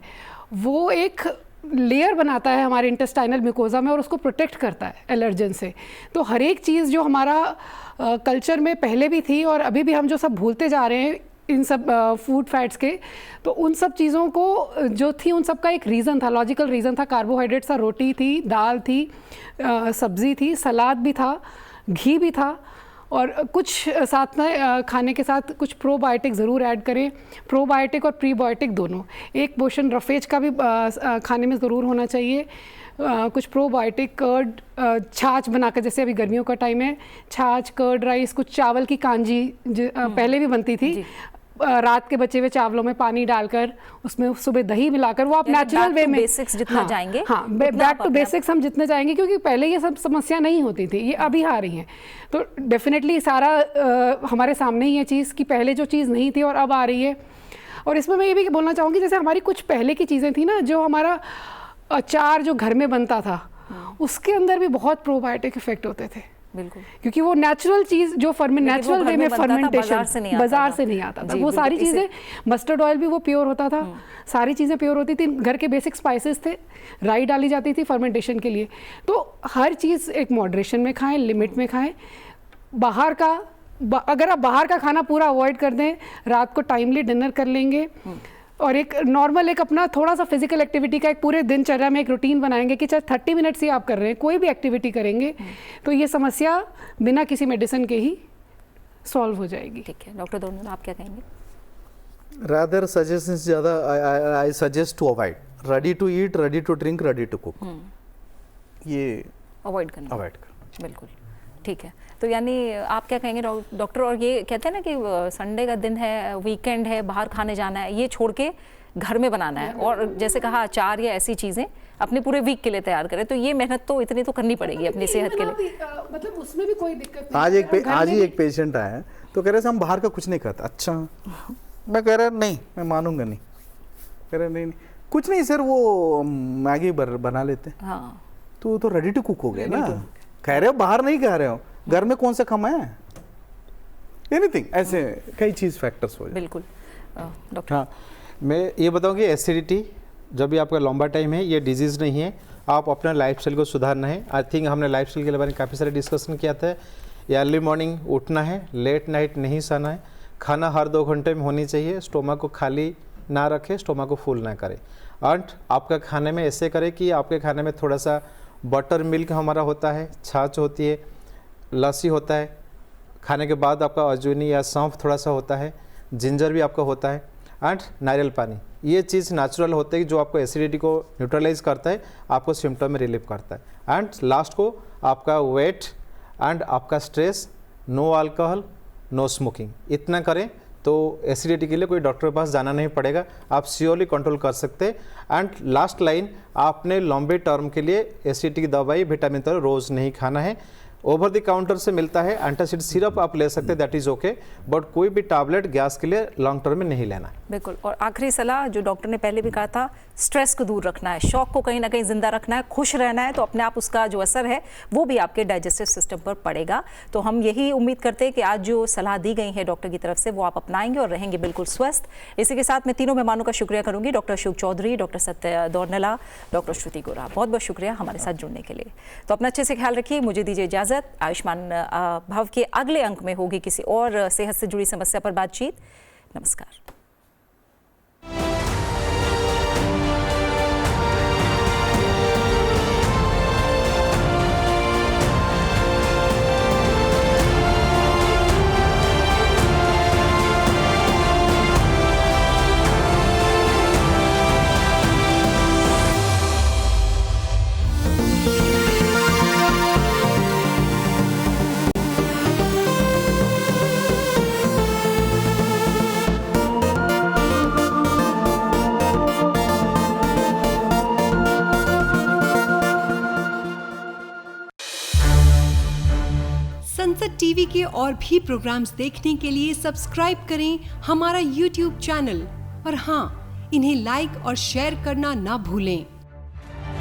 वो एक लेयर बनाता है हमारे इंटेस्टाइनल म्यूकोजा में और उसको प्रोटेक्ट करता है एलर्जन से। तो हर एक चीज़ जो हमारा कल्चर में पहले भी थी और अभी भी हम जो सब भूलते जा रहे हैं इन सब फूड फैट्स के, तो उन सब चीज़ों को जो थी उन सब का एक रीज़न था, लॉजिकल रीज़न था। कार्बोहाइड्रेट्स था, रोटी थी, दाल थी, सब्ज़ी थी, सलाद भी था, घी भी था, और कुछ साथ में खाने के साथ कुछ प्रोबायोटिक ज़रूर ऐड करें, प्रोबायोटिक और प्रीबायोटिक दोनों। एक पोर्शन रफेज का भी खाने में ज़रूर होना चाहिए। कुछ प्रोबायोटिक, कर्ड, छाछ बनाकर, जैसे अभी गर्मियों का टाइम है, छाछ, कर्ड राइस, कुछ चावल की कांजी पहले भी बनती थी, रात के बचे हुए चावलों में पानी डालकर उसमें सुबह दही मिलाकर, वो आप नेचुरल वे में बेसिक्स जितना जाएंगे, हाँ बैक टू बेसिक्स हम जितने जाएंगे, क्योंकि पहले ये सब समस्या नहीं होती थी, ये अभी आ रही हैं। तो डेफिनेटली सारा हमारे सामने ही है चीज़ कि पहले जो चीज़ नहीं थी और अब आ रही है। और इसमें मैं ये भी बोलना चाहूँगी, जैसे हमारी कुछ पहले की चीज़ें थी ना, जो हमारा अचार जो घर में बनता था उसके अंदर भी बहुत प्रोबायोटिक इफेक्ट होते थे, बिल्कुल, क्योंकि वो नेचुरल चीज़ जो नेचुरल वे में फर्मेंटेशन बाजार से नहीं आता था, वो सारी चीज़ें, मस्टर्ड ऑयल भी वो प्योर होता था, सारी चीज़ें प्योर होती थी, घर के बेसिक स्पाइसेस थे, राई डाली जाती थी फर्मेंटेशन के लिए। तो हर चीज़ एक मॉडरेशन में खाएं, लिमिट में खाएं। बाहर का अगर आप बाहर का खाना पूरा अवॉइड कर दें, रात को टाइमली डिनर कर लेंगे, और एक नॉर्मल एक अपना थोड़ा सा फिजिकल एक्टिविटी का एक पूरे दिनचर्या में एक रूटीन बनाएंगे कि चाहे 30 मिनट्स ही आप कर रहे हैं, कोई भी एक्टिविटी करेंगे, तो ये समस्या बिना किसी मेडिसिन के ही सॉल्व हो जाएगी। ठीक है, डॉक्टर दोनों आप क्या कहेंगे? रादर सजेशंस ज़्यादा I suggest to avoid, ready to eat, ready to drink, ready to cook, ये अवॉइड करना। अवॉइड कर। बिल्कुल ठीक है। तो यानी आप क्या कहेंगे डॉक्टर, और ये कहते हैं ना कि संडे का दिन है, वीकेंड है, बाहर खाने जाना है, ये छोड़ के घर में बनाना है, और जैसे कहा अचार या ऐसी चीज़ें अपने पूरे वीक के लिए तैयार करें, तो ये मेहनत तो इतनी तो करनी पड़ेगी अपनी सेहत के लिए। मतलब उसमें भी कोई दिक्कत नहीं। आज ही एक पेशेंट आया है, तो कह रहे थे हम बाहर का कुछ नहीं खाते। अच्छा, मैं कह रहा नहीं, मैं मानूंगा नहीं। कह रहे नहीं कुछ नहीं सर, वो मैगी बना लेते हैं। हाँ, तो रेडी टू कुक हो गया ना। कह रहे हो बाहर नहीं कह रहे हो, घर में कौन सा कमाए, एनीथिंग, ऐसे कई चीज फैक्टर्स हो जाए। बिल्कुल डॉक्टर। हाँ, मैं ये बताऊँ कि एसिडिटी जब भी आपका लंबा टाइम है, ये डिजीज़ नहीं है, आप अपना लाइफस्टाइल को सुधारना है। आई थिंक हमने लाइफस्टाइल के बारे में काफ़ी सारे डिस्कशन किया था। अर्ली मॉर्निंग उठना है, लेट नाइट नहीं सोना है, खाना हर 2 घंटे में होनी चाहिए, स्टोमक को खाली ना रखें, स्टोमक को फुल ना करें, और आपका खाने में ऐसे करें कि आपके खाने में थोड़ा सा बटर मिल्क हमारा होता है, छाछ होती है, लस्सी होता है, खाने के बाद आपका अजवाइन या सौंफ थोड़ा सा होता है, जिंजर भी आपका होता है, एंड नारियल पानी। ये चीज़ नेचुरल होते हैं जो आपको एसिडिटी को न्यूट्रलाइज करता है, आपको सिम्टम में रिलीफ करता है। एंड लास्ट को आपका वेट एंड आपका stress, no alcohol, no smoking, इतना करें तो एसिडिटी के लिए कोई डॉक्टर के पास जाना नहीं पड़ेगा, आप श्योरली कंट्रोल कर सकते हैं। एंड लास्ट लाइन, आपने लंबे टर्म के लिए एसिडिटी की दवाई, विटामिन तो रोज़ नहीं खाना है। ओवर द काउंटर से मिलता है, एंटासिड सिरप आप ले सकते हैं, दैट इज़ ओके, बट कोई भी टैबलेट गैस के लिए लॉन्ग टर्म में नहीं लेना है। बिल्कुल। और आखिरी सलाह जो डॉक्टर ने पहले भी कहा था, स्ट्रेस को दूर रखना है, शौक को कहीं ना कहीं जिंदा रखना है, खुश रहना है, तो अपने आप उसका जो असर है वो भी आपके डाइजेस्टिव सिस्टम पर पड़ेगा। तो हम यही उम्मीद करते हैं कि आज जो सलाह दी गई है डॉक्टर की तरफ से वो आप अपनाएंगे और रहेंगे बिल्कुल स्वस्थ। इसी के साथ मैं तीनों मेहमानों का शुक्रिया करूंगी, डॉक्टर अशोक चौधरी, डॉक्टर सत्य दौरनला, डॉक्टर श्रुति गोरा, बहुत बहुत शुक्रिया हमारे साथ जुड़ने के लिए। तो अपना अच्छे से ख्याल रखिए, मुझे दीजिए इजाज़त। आयुष्मान भव के अगले अंक में होगी किसी और सेहत से जुड़ी समस्या पर बातचीत। नमस्कार। संसद टीवी के और भी प्रोग्राम्स देखने के लिए सब्सक्राइब करें हमारा YouTube चैनल और हाँ, इन्हें लाइक और शेयर करना ना भूलें।